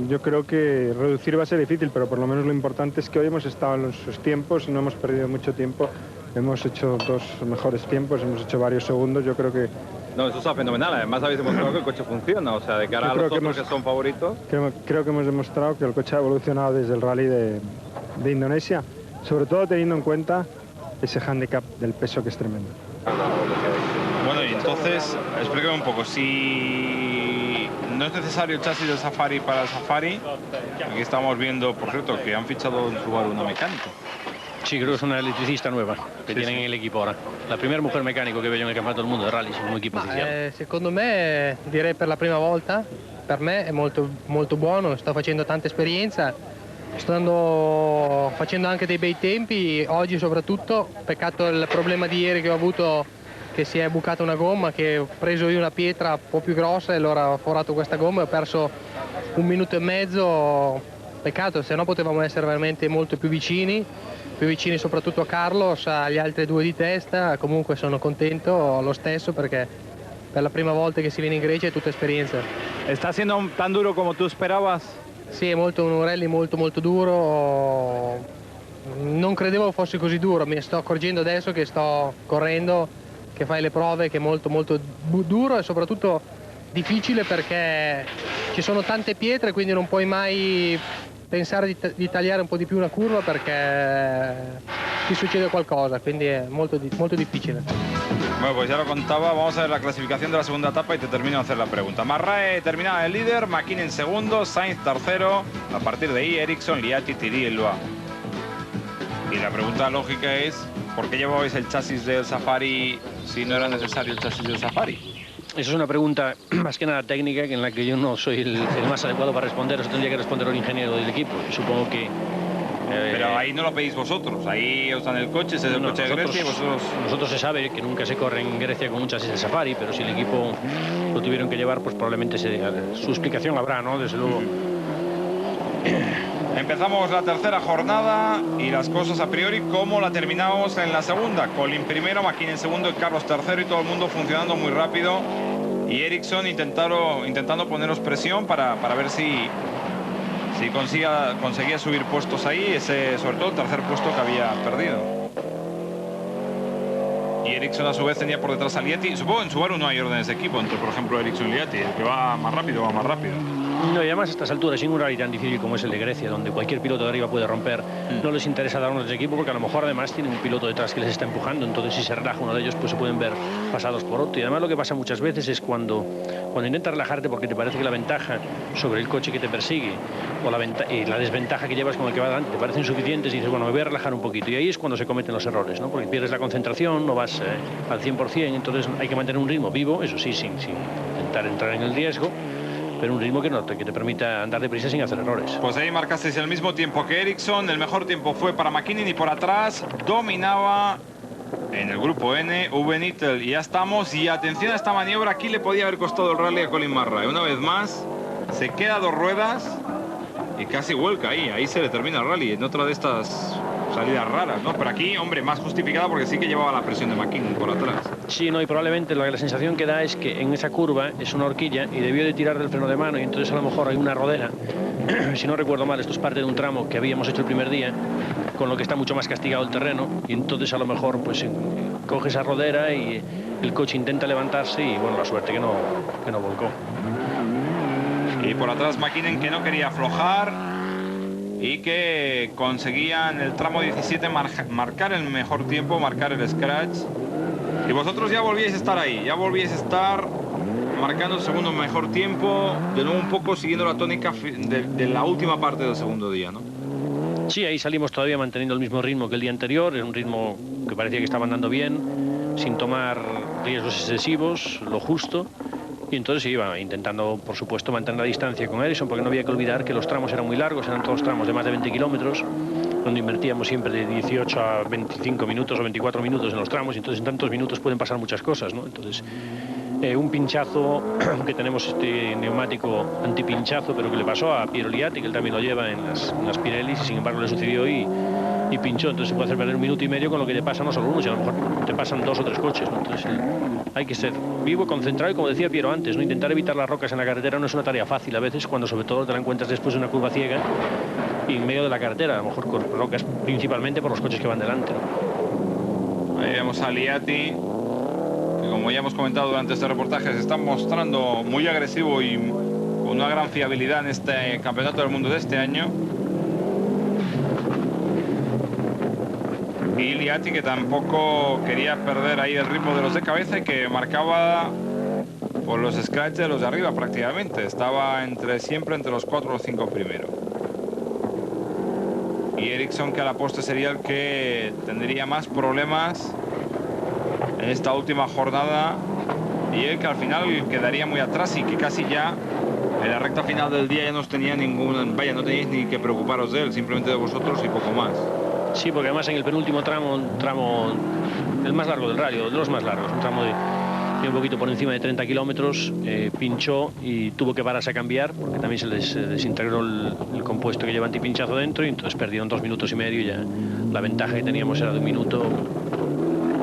yo creo que reducir va a ser difícil, pero por lo menos lo importante es que hoy hemos estado en sus tiempos y no hemos perdido mucho tiempo. Hemos hecho 2 mejores tiempos, hemos hecho varios segundos, yo creo que... No, eso está fenomenal, además habéis demostrado que el coche funciona, o sea, de cara a los otros que son favoritos... Creo que hemos demostrado que el coche ha evolucionado desde el rally de Indonesia, sobre todo teniendo en cuenta ese hándicap del peso que es tremendo. Bueno, y entonces, explícame un poco, si no es necesario el chasis del Safari para el Safari, aquí estamos viendo, por cierto, que han fichado en Subaru una mecánica. Sí, creo que es una electricista nueva que tienen en el equipo ahora. La primera mujer mecánico che vedo nel campionato del mondo del rally, in un equipo ufficiale. Secondo me, direi per la prima volta, per me è molto, molto buono, sto facendo tanta esperienza, sto facendo anche dei bei tempi, oggi soprattutto, peccato il problema di ieri che ho avuto, che si è bucata una gomma, che ho preso io una pietra un po' più grossa e allora ho forato questa gomma e ho perso 1 minuto e mezzo, peccato, se no potevamo essere veramente molto più vicini soprattutto a Carlos, agli altri 2 di testa. Comunque sono contento lo stesso perché per la prima volta che si viene in Grecia è tutta esperienza. ¿Está siendo tan duro como tú esperabas? Sì, è un rally molto molto duro, non credevo fosse così duro, mi sto accorgendo adesso che sto correndo, che fai le prove, che è molto molto duro e soprattutto difficile perché ci sono tante pietre, quindi non puoi mai pensare di tagliare un po' di più una curva perché ti succede qualcosa, quindi è molto, molto difficile. Bueno, pues ya lo contaba, vamos a ver la clasificación de la segunda etapa y te termino de hacer la pregunta. Marrae terminaba el líder, McKinnon segundo, Sainz tercero, a partir de ahí Ericsson, Liati, Thierry y Loa. Y la pregunta lógica es, ¿por qué llevabais el chasis del Safari si no era necesario el chasis del Safari? Esa es una pregunta más que nada técnica en la que yo no soy el más adecuado para responder. Eso tendría que responder el ingeniero del equipo. Y supongo que... Pero ahí no lo pedís vosotros, ahí os dan el coche, ese es el coche de Grecia y vosotros... Nosotros se sabe que nunca se corre en Grecia con un chasis de Safari, pero si el equipo lo tuvieron que llevar, pues probablemente su explicación habrá, ¿no? Desde luego. Empezamos la tercera jornada y las cosas a priori como la terminamos en la segunda. Colin primero, McKinnon segundo y Carlos tercero y todo el mundo funcionando muy rápido. Y Ericsson intentando poneros presión para ver si conseguía subir puestos ahí, sobre todo el tercer puesto que había perdido. Y Ericsson a su vez tenía por detrás a Liati. Supongo que en Subaru no hay órdenes de equipo entre, por ejemplo, Ericsson y Liati. El que va más rápido va más rápido. No, y además a estas alturas, en un rally tan difícil como es el de Grecia, donde cualquier piloto de arriba puede romper, no les interesa dar órdenes de equipo porque a lo mejor además tienen un piloto detrás que les está empujando, entonces si se relaja uno de ellos pues se pueden ver pasados por otro. Y además lo que pasa muchas veces es cuando intentas relajarte porque te parece que la ventaja sobre el coche que te persigue o la desventaja que llevas con el que va adelante te parecen suficientes y dices, bueno, me voy a relajar un poquito. Y ahí es cuando se cometen los errores, ¿no? Porque pierdes la concentración, no vas al 100%, entonces hay que mantener un ritmo vivo, eso sí, sin intentar entrar en el riesgo. pero un ritmo que te permita andar deprisa sin hacer errores. Pues ahí marcasteis el mismo tiempo que Ericsson. El mejor tiempo fue para McKinnon y por atrás dominaba en el grupo N Uwe Nittel. Y ya estamos. Y atención a esta maniobra. Aquí le podía haber costado el rally a Colin Murray. Una vez más se queda a 2 ruedas y casi vuelca ahí. Ahí se le termina el rally en otra de estas salidas raras, ¿no? Pero aquí, hombre, más justificada porque sí que llevaba la presión de McKinnon por atrás. Sí, no, y probablemente la sensación que da es que en esa curva es una horquilla y debió de tirar del freno de mano y entonces a lo mejor hay una rodera. Si no recuerdo mal, esto es parte de un tramo que habíamos hecho el primer día, con lo que está mucho más castigado el terreno, y entonces a lo mejor pues coge esa rodera y el coche intenta levantarse y bueno, la suerte que no volcó. Y por atrás McKinnon, que no quería aflojar y que conseguía en el tramo 17 marcar el mejor tiempo, marcar el scratch. Y vosotros ya volvíais a estar ahí, ya volvíais a estar marcando el segundo mejor tiempo, de nuevo un poco siguiendo la tónica de la última parte del segundo día, ¿no? Sí, ahí salimos todavía manteniendo el mismo ritmo que el día anterior, era un ritmo que parecía que estaba andando bien, sin tomar riesgos excesivos, lo justo. Y entonces se iba intentando, por supuesto, mantener la distancia con Ericsson, porque no había que olvidar que los tramos eran muy largos, eran todos tramos de más de 20 kilómetros, donde invertíamos siempre de 18 a 25 minutos o 24 minutos en los tramos, y entonces en tantos minutos pueden pasar muchas cosas, ¿no? Entonces, un pinchazo, que tenemos este neumático antipinchazo, pero que le pasó a Piero Liatti, que él también lo lleva en las Pirellis, y sin embargo le sucedió y pinchó. Entonces se puede hacer perder 1 minuto y medio con lo que te pasa no solo uno, sino a lo mejor te pasan 2 o 3 coches, ¿no? Entonces hay que ser vivo, concentrado y, como decía Piero antes, ¿no? Intentar evitar las rocas en la carretera no es una tarea fácil a veces, cuando sobre todo te la encuentras después de una curva ciega y en medio de la carretera, a lo mejor con rocas principalmente por los coches que van delante, ¿no? Ahí vemos a Liatti, que como ya hemos comentado durante este reportaje, se está mostrando muy agresivo y con una gran fiabilidad en este campeonato del mundo de este año. Y Liatti, que tampoco quería perder ahí el ritmo de los de cabeza y que marcaba por los scratches de los de arriba prácticamente. Estaba siempre entre los 4 o 5 primeros. Y Ericsson, que a la postre sería el que tendría más problemas en esta última jornada, y él que al final quedaría muy atrás y que casi ya en la recta final del día ya no tenía ningún, vaya, no tenéis ni que preocuparos de él, simplemente de vosotros y poco más. Sí, porque además en el penúltimo tramo, un tramo el más largo del rally, de los más largos, un tramo de un poquito por encima de 30 kilómetros, pinchó y tuvo que pararse a cambiar porque también se les desintegró el compuesto que lleva antipinchazo dentro, y entonces perdieron 2 minutos y medio y ya la ventaja que teníamos era de 1 minuto.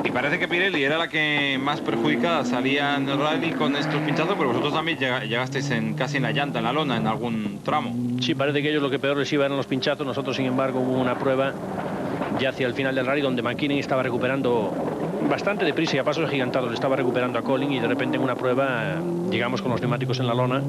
Y parece que Pirelli era la que más perjudicada salía en el rally con estos pinchazos, pero vosotros también llegasteis casi en la llanta, en la lona, en algún tramo. Sí, parece que ellos lo que peor les iba eran los pinchazos. Nosotros, sin embargo, hubo una prueba ya hacia el final del rally donde McKinnon estaba recuperando bastante deprisa y a pasos agigantados, le estaba recuperando a Colin, y de repente en una prueba llegamos con los neumáticos en la lona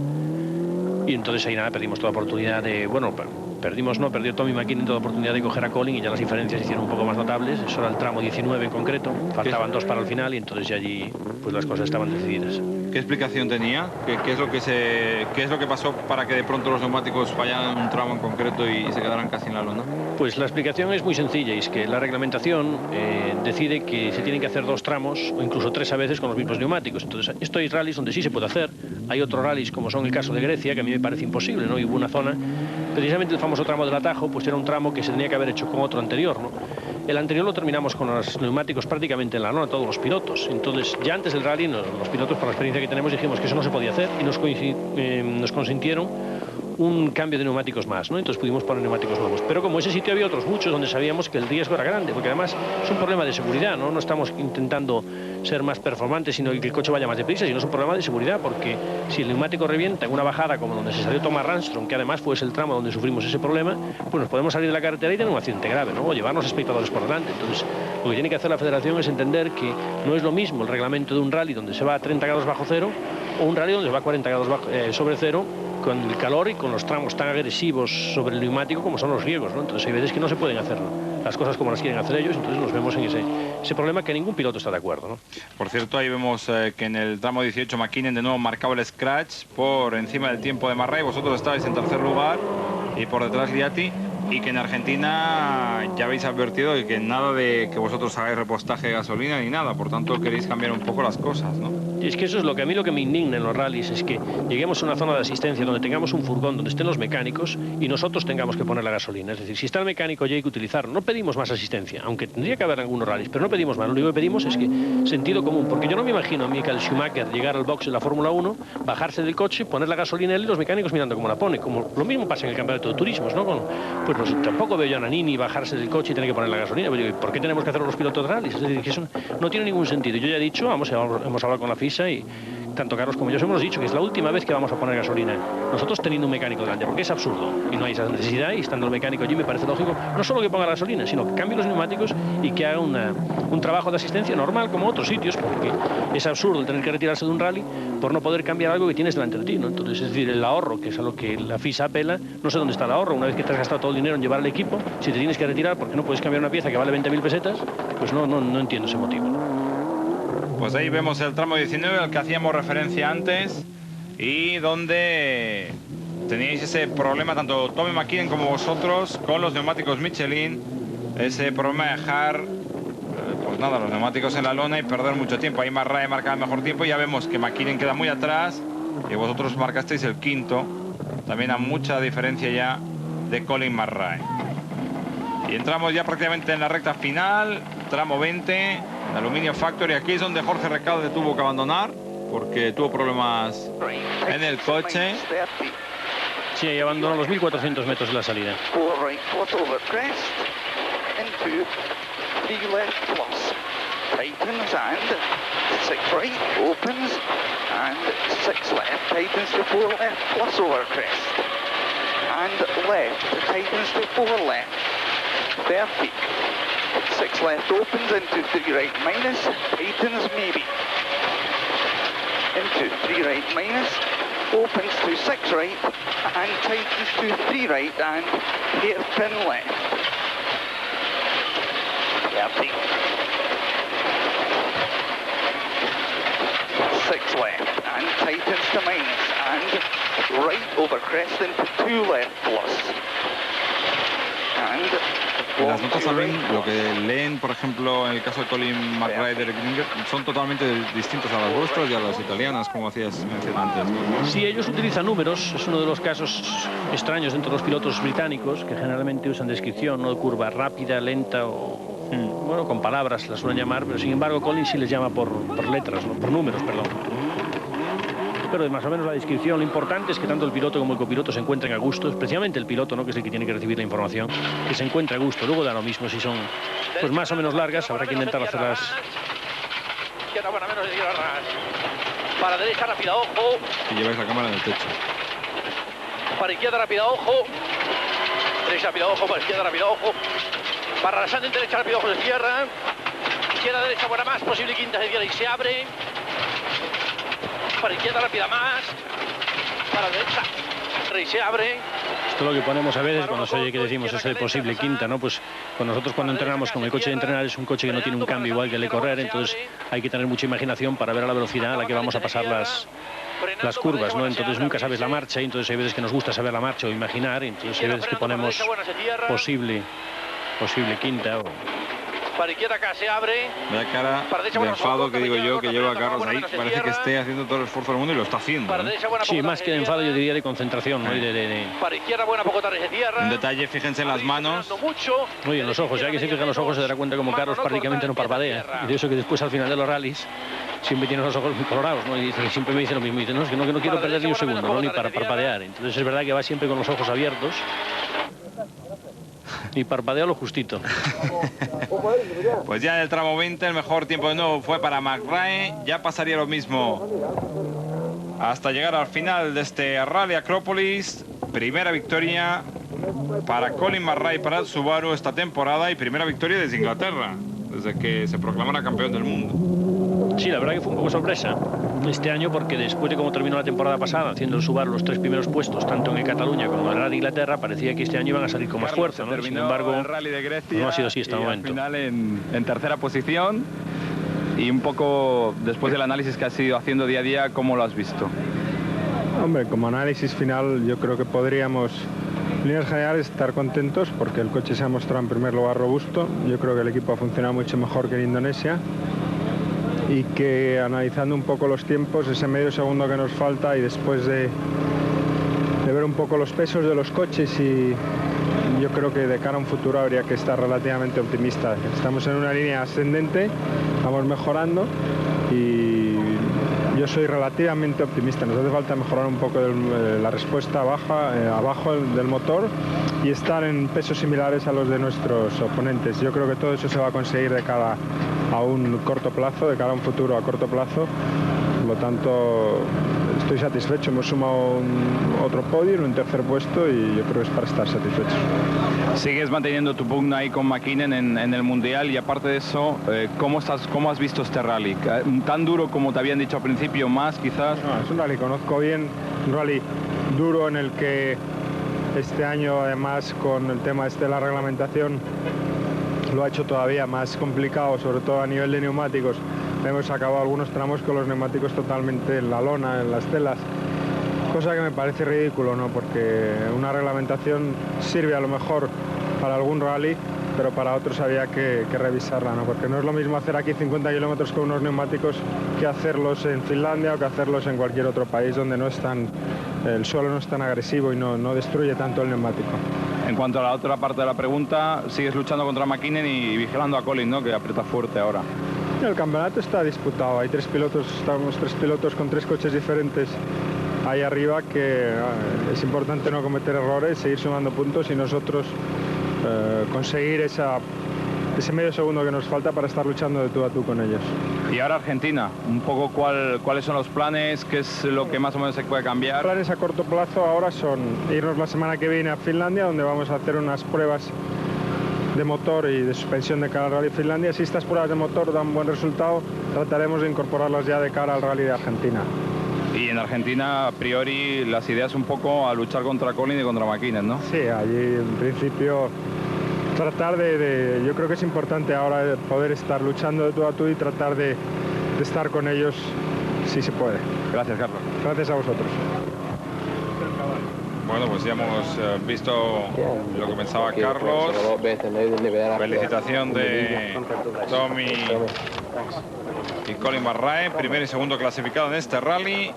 y entonces ahí nada, perdimos toda oportunidad de, bueno, perdió Tommy McKinnon toda oportunidad de coger a Colin, y ya las diferencias se hicieron un poco más notables. Eso era el tramo 19 en concreto, faltaban 2 para el final, y entonces ya allí pues las cosas estaban decididas. ¿Qué explicación tenía? ¿Qué es lo que pasó para que de pronto los neumáticos fallaran en un tramo en concreto y se quedaran casi en la lona? Pues la explicación es muy sencilla, y es que la reglamentación decide que se tienen que hacer 2 tramos o incluso 3 a veces con los mismos neumáticos. Entonces, esto hay rallies donde sí se puede hacer, hay otros rallies como son el caso de Grecia, que a mí me parece imposible, ¿no? Y hubo una zona, precisamente el famoso tramo del Atajo, pues era un tramo que se tenía que haber hecho con otro anterior, ¿no? El anterior lo terminamos con los neumáticos prácticamente en la lona, todos los pilotos. Entonces, ya antes del rally, los pilotos, por la experiencia que tenemos, dijimos que eso no se podía hacer, y nos consintieron un cambio de neumáticos más, ¿no? Entonces pudimos poner neumáticos nuevos. Pero como ese sitio había otros muchos donde sabíamos que el riesgo era grande, porque además es un problema de seguridad, ¿no? No estamos intentando ser más performantes, sino que el coche vaya más deprisa, sino es un problema de seguridad, porque si el neumático revienta en una bajada como donde se salió Thomas Ranstrom, que además fue el tramo donde sufrimos ese problema, pues nos podemos salir de la carretera y tener un accidente grave, ¿no? O llevarnos espectadores por delante. Entonces, lo que tiene que hacer la federación es entender que no es lo mismo el reglamento de un rally donde se va a 30 grados bajo cero o un rally donde se va a 40 grados sobre cero, con el calor y con los tramos tan agresivos sobre el neumático como son los griegos, ¿no? Entonces hay veces que no se pueden hacer las cosas como las quieren hacer ellos, entonces nos vemos en ese problema que ningún piloto está de acuerdo, ¿no? Por cierto, ahí vemos que en el tramo 18 McKinnon de nuevo marcaba el scratch por encima del tiempo de Murray. Vosotros estabais en tercer lugar y por detrás Liatti, y que en Argentina ya habéis advertido de que nada de que vosotros hagáis repostaje de gasolina ni nada, por tanto queréis cambiar un poco las cosas, ¿no? Es que eso es lo que a mí lo que me indigna en los rallies, es que lleguemos a una zona de asistencia donde tengamos un furgón donde estén los mecánicos y nosotros tengamos que poner la gasolina. Es decir, si está el mecánico ya hay que utilizarlo. No pedimos más asistencia, aunque tendría que haber algunos rallies, pero no pedimos más. Lo único que pedimos es que sentido común, porque yo no me imagino a Michael Schumacher llegar al box de la Fórmula 1, bajarse del coche, poner la gasolina él y los mecánicos mirando cómo la pone. Como lo mismo pasa en el campeonato de turismos, ¿no? Pues tampoco veo yo a Nannini bajarse del coche y tener que poner la gasolina. ¿Por qué tenemos que hacerlo los pilotos de rallies? Es decir, que eso no tiene ningún sentido. Yo ya he dicho, hemos hablado con la FISA y tanto Carlos como yo hemos dicho que es la última vez que vamos a poner gasolina nosotros teniendo un mecánico delante, porque es absurdo y no hay esa necesidad, y estando el mecánico allí me parece lógico no solo que ponga gasolina, sino que cambie los neumáticos y que haga un trabajo de asistencia normal como otros sitios, porque es absurdo el tener que retirarse de un rally por no poder cambiar algo que tienes delante de ti, ¿no? Entonces, es decir, el ahorro, que es a lo que la FISA apela, no sé dónde está el ahorro. Una vez que te has gastado todo el dinero en llevar el equipo, si te tienes que retirar porque no puedes cambiar una pieza que vale 20.000 pesetas, pues no entiendo ese motivo. Pues ahí vemos el tramo 19 al que hacíamos referencia antes y donde teníais ese problema, tanto Tommy McKinnon como vosotros, con los neumáticos Michelin, ese problema de dejar pues nada, los neumáticos en la lona y perder mucho tiempo. Ahí Marrae marca el mejor tiempo, ya vemos que McKinnon queda muy atrás y vosotros marcasteis el quinto, también a mucha diferencia ya de Colin Marrae. Y entramos ya prácticamente en la recta final, tramo 20, en Aluminium Factory. Aquí es donde Jorge Recalde tuvo que abandonar porque tuvo problemas en el coche. Sí, ahí abandonó los 1.400 metros de la salida. Tightens and 6 right opens and 6 left tightens to 4 left plus over crest and left tightens to 4 left 30 6 left opens into 3 right minus tightens maybe into 3 right minus opens to 6 right and tightens to 3 right and hairpin left 30 6 left and tightens to minus and right over crest into 2 left plus and las notas también, lo que leen, por ejemplo, en el caso de Colin McRae y Derek Gringer, son totalmente distintas a las vuestras y a las italianas, como hacías mención antes. Sí, ellos utilizan números, es uno de los casos extraños entre los pilotos británicos, que generalmente usan descripción, no de curva rápida, lenta o... Bueno, con palabras las suelen llamar, pero sin embargo Colin sí les llama por letras, ¿no? Por números, perdón. Pero de más o menos la descripción, lo importante es que tanto el piloto como el copiloto se encuentren a gusto, especialmente el piloto, ¿no? Que es el que tiene que recibir la información, que se encuentre a gusto. Luego da lo mismo si son pues más o menos largas, habrá que intentar hacerlas. Izquierda buena menos de tierra ras. Para derecha rápida, ojo. Y lleváis la cámara en el techo. Para izquierda rápida, ojo. Derecha rápida, ojo. Para izquierda rápida, ojo. Para rasante en derecha rápida, ojo de izquierda. Izquierda, derecha buena más, posible quinta de izquierda y se abre. Para izquierda rápida más, para derecha y se abre. Esto es lo que ponemos a veces cuando se oye que decimos eso de posible quinta, ¿no? Pues con nosotros cuando entrenamos con el coche de entrenar es un coche que no tiene un cambio igual que el de correr, entonces hay que tener mucha imaginación para ver a la velocidad a la que vamos a pasar las curvas, ¿no? Entonces nunca sabes la marcha y entonces hay veces que nos gusta saber la marcha o imaginar, y entonces hay veces que ponemos posible quinta o... Para izquierda acá se abre. Vaya cara de enfado que digo yo que lleva a Carlos ahí. Parece que esté haciendo todo el esfuerzo del mundo y lo está haciendo. Sí, más que de enfado yo diría de concentración, ¿no? Para izquierda buena, poco tarde se cierra. Un detalle, fíjense en las manos. Oye, en los ojos, ya que se fijan los ojos se dará cuenta como Carlos prácticamente no parpadea. Y de eso que después al final de los rallies siempre tiene los ojos muy colorados, ¿no? Y siempre me dice lo mismo. Dice, no, es que no quiero perder ni un segundo, ¿no? Ni para parpadear. Entonces es verdad que va siempre con los ojos abiertos. Y parpadeo lo justito. Pues ya en el tramo 20 el mejor tiempo de nuevo fue para McRae. Ya pasaría lo mismo hasta llegar al final de este Rally Acrópolis. Primera victoria para Colin McRae, para el Subaru esta temporada, y primera victoria desde Inglaterra, desde que se proclamara campeón del mundo. Sí, la verdad que fue un poco sorpresa este año, porque después de cómo terminó la temporada pasada, haciendo el Subaru los 3 primeros puestos, tanto en Cataluña como en el Rally de Inglaterra, parecía que este año iban a salir con más fuerza, ¿no? Sin embargo, el Rally de Grecia, no ha sido así hasta el momento. Al final en tercera posición, y un poco después del análisis que has ido haciendo día a día, ¿cómo lo has visto? Hombre, como análisis final yo creo que podríamos, en líneas generales, estar contentos porque el coche se ha mostrado en primer lugar robusto. Yo creo que el equipo ha funcionado mucho mejor que en Indonesia. y que analizando un poco los tiempos, ese medio segundo que nos falta y después de ver un poco los pesos de los coches, y yo creo que de cara a un futuro habría que estar relativamente optimista. Estamos en una línea ascendente, vamos mejorando y yo soy relativamente optimista. Nos hace falta mejorar un poco la respuesta abajo del motor y estar en pesos similares a los de nuestros oponentes. Yo creo que todo eso se va a conseguir de cara a un corto plazo, de cara a un futuro a corto plazo. Por lo tanto, estoy satisfecho. Hemos sumado otro podio, un tercer puesto, y yo creo que es para estar satisfechos. Sigues manteniendo tu pugna ahí con Mäkinen en el Mundial, y aparte de eso, ¿cómo has visto este rally? ¿Tan duro como te habían dicho al principio, más quizás? No, es un rally, conozco bien, un rally duro en el que este año, además, con el tema de la reglamentación, lo ha hecho todavía más complicado, sobre todo a nivel de neumáticos. Hemos acabado algunos tramos con los neumáticos totalmente en la lona, en las telas, cosa que me parece ridículo, ¿no? Porque una reglamentación sirve a lo mejor para algún rally, pero para otros había que revisarla, ¿no? Porque no es lo mismo hacer aquí 50 kilómetros con unos neumáticos que hacerlos en Finlandia o que hacerlos en cualquier otro país donde el suelo no es tan agresivo y no destruye tanto el neumático. En cuanto a la otra parte de la pregunta, sigues luchando contra Mäkinen y vigilando a Collins, ¿no? Que aprieta fuerte ahora. El campeonato está disputado, hay estamos tres pilotos con tres coches diferentes ahí arriba, que es importante no cometer errores, seguir sumando puntos y nosotros conseguir ese medio segundo que nos falta para estar luchando de tú a tú con ellos. Y ahora Argentina, un poco cuáles son los planes, qué es lo que más o menos se puede cambiar. Los planes a corto plazo ahora son irnos la semana que viene a Finlandia, donde vamos a hacer unas pruebas de motor y de suspensión de cara al Rally Finlandia. Si estas pruebas de motor dan buen resultado, trataremos de incorporarlas ya de cara al Rally de Argentina. Y en Argentina, a priori, las ideas un poco a luchar contra Collins y contra Mäkinen, ¿no? Sí, allí en principio tratar yo creo que es importante ahora poder estar luchando de tú a tú y tratar de estar con ellos si se puede. Gracias, Carlos. Gracias a vosotros. Bueno, pues ya hemos visto lo que pensaba Carlos. Felicitación de Tommy y Colin Barrae, primero y segundo clasificado en este rally.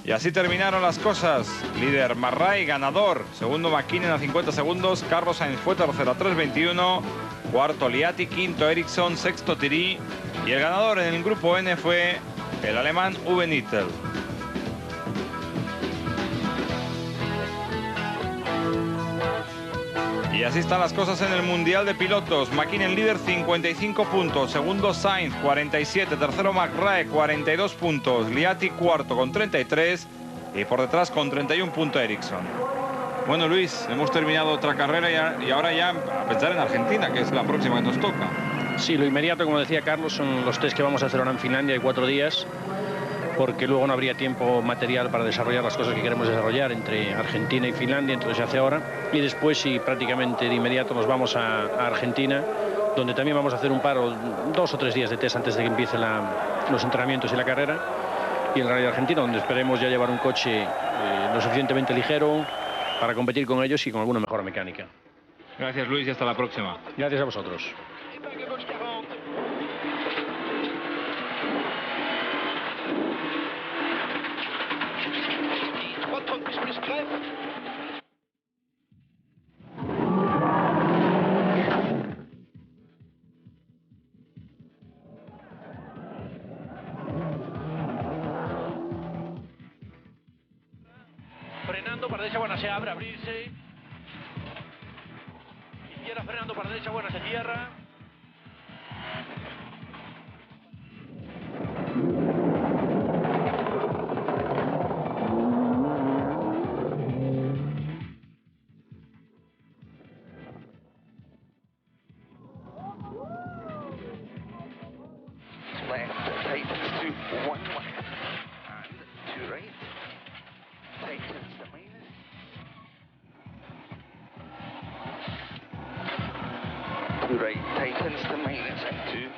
Y así terminaron las cosas. Líder Marray, ganador. Segundo Mäkinen a 50 segundos. Carlos Sainz fue tercero a 3:21. Cuarto Liati, quinto Ericsson, sexto Thierry. Y el ganador en el grupo N fue el alemán Uwe Nittel. Y así están las cosas en el Mundial de Pilotos. Mäkinen líder, 55 puntos. Segundo Sainz, 47. Tercero Marray, 42 puntos. Liati cuarto con 33. Y por detrás con 31 puntos Ericsson. Bueno, Luis, hemos terminado otra carrera y ahora ya a pensar en Argentina, que es la próxima que nos toca. Sí, lo inmediato, como decía Carlos, son los test que vamos a hacer ahora en Finlandia de 4 días. Porque luego no habría tiempo material para desarrollar las cosas que queremos desarrollar entre Argentina y Finlandia, entonces se hace ahora. Y después, sí, prácticamente de inmediato nos vamos a Argentina, donde también vamos a hacer un paro, 2 o 3 días de test antes de que empiecen los entrenamientos y la carrera. Y el Rally de Argentina, donde esperemos ya llevar un coche lo suficientemente ligero para competir con ellos y con alguna mejora mecánica. Gracias, Luis, y hasta la próxima. Gracias a vosotros. Frenando para derecha, buena, se abre, abrirse. Izquierda, frenando para derecha, buena, se cierra. Left, tightens to 1 left, and 2 right, tightens to minus. Two right, tightens to minus, and 2.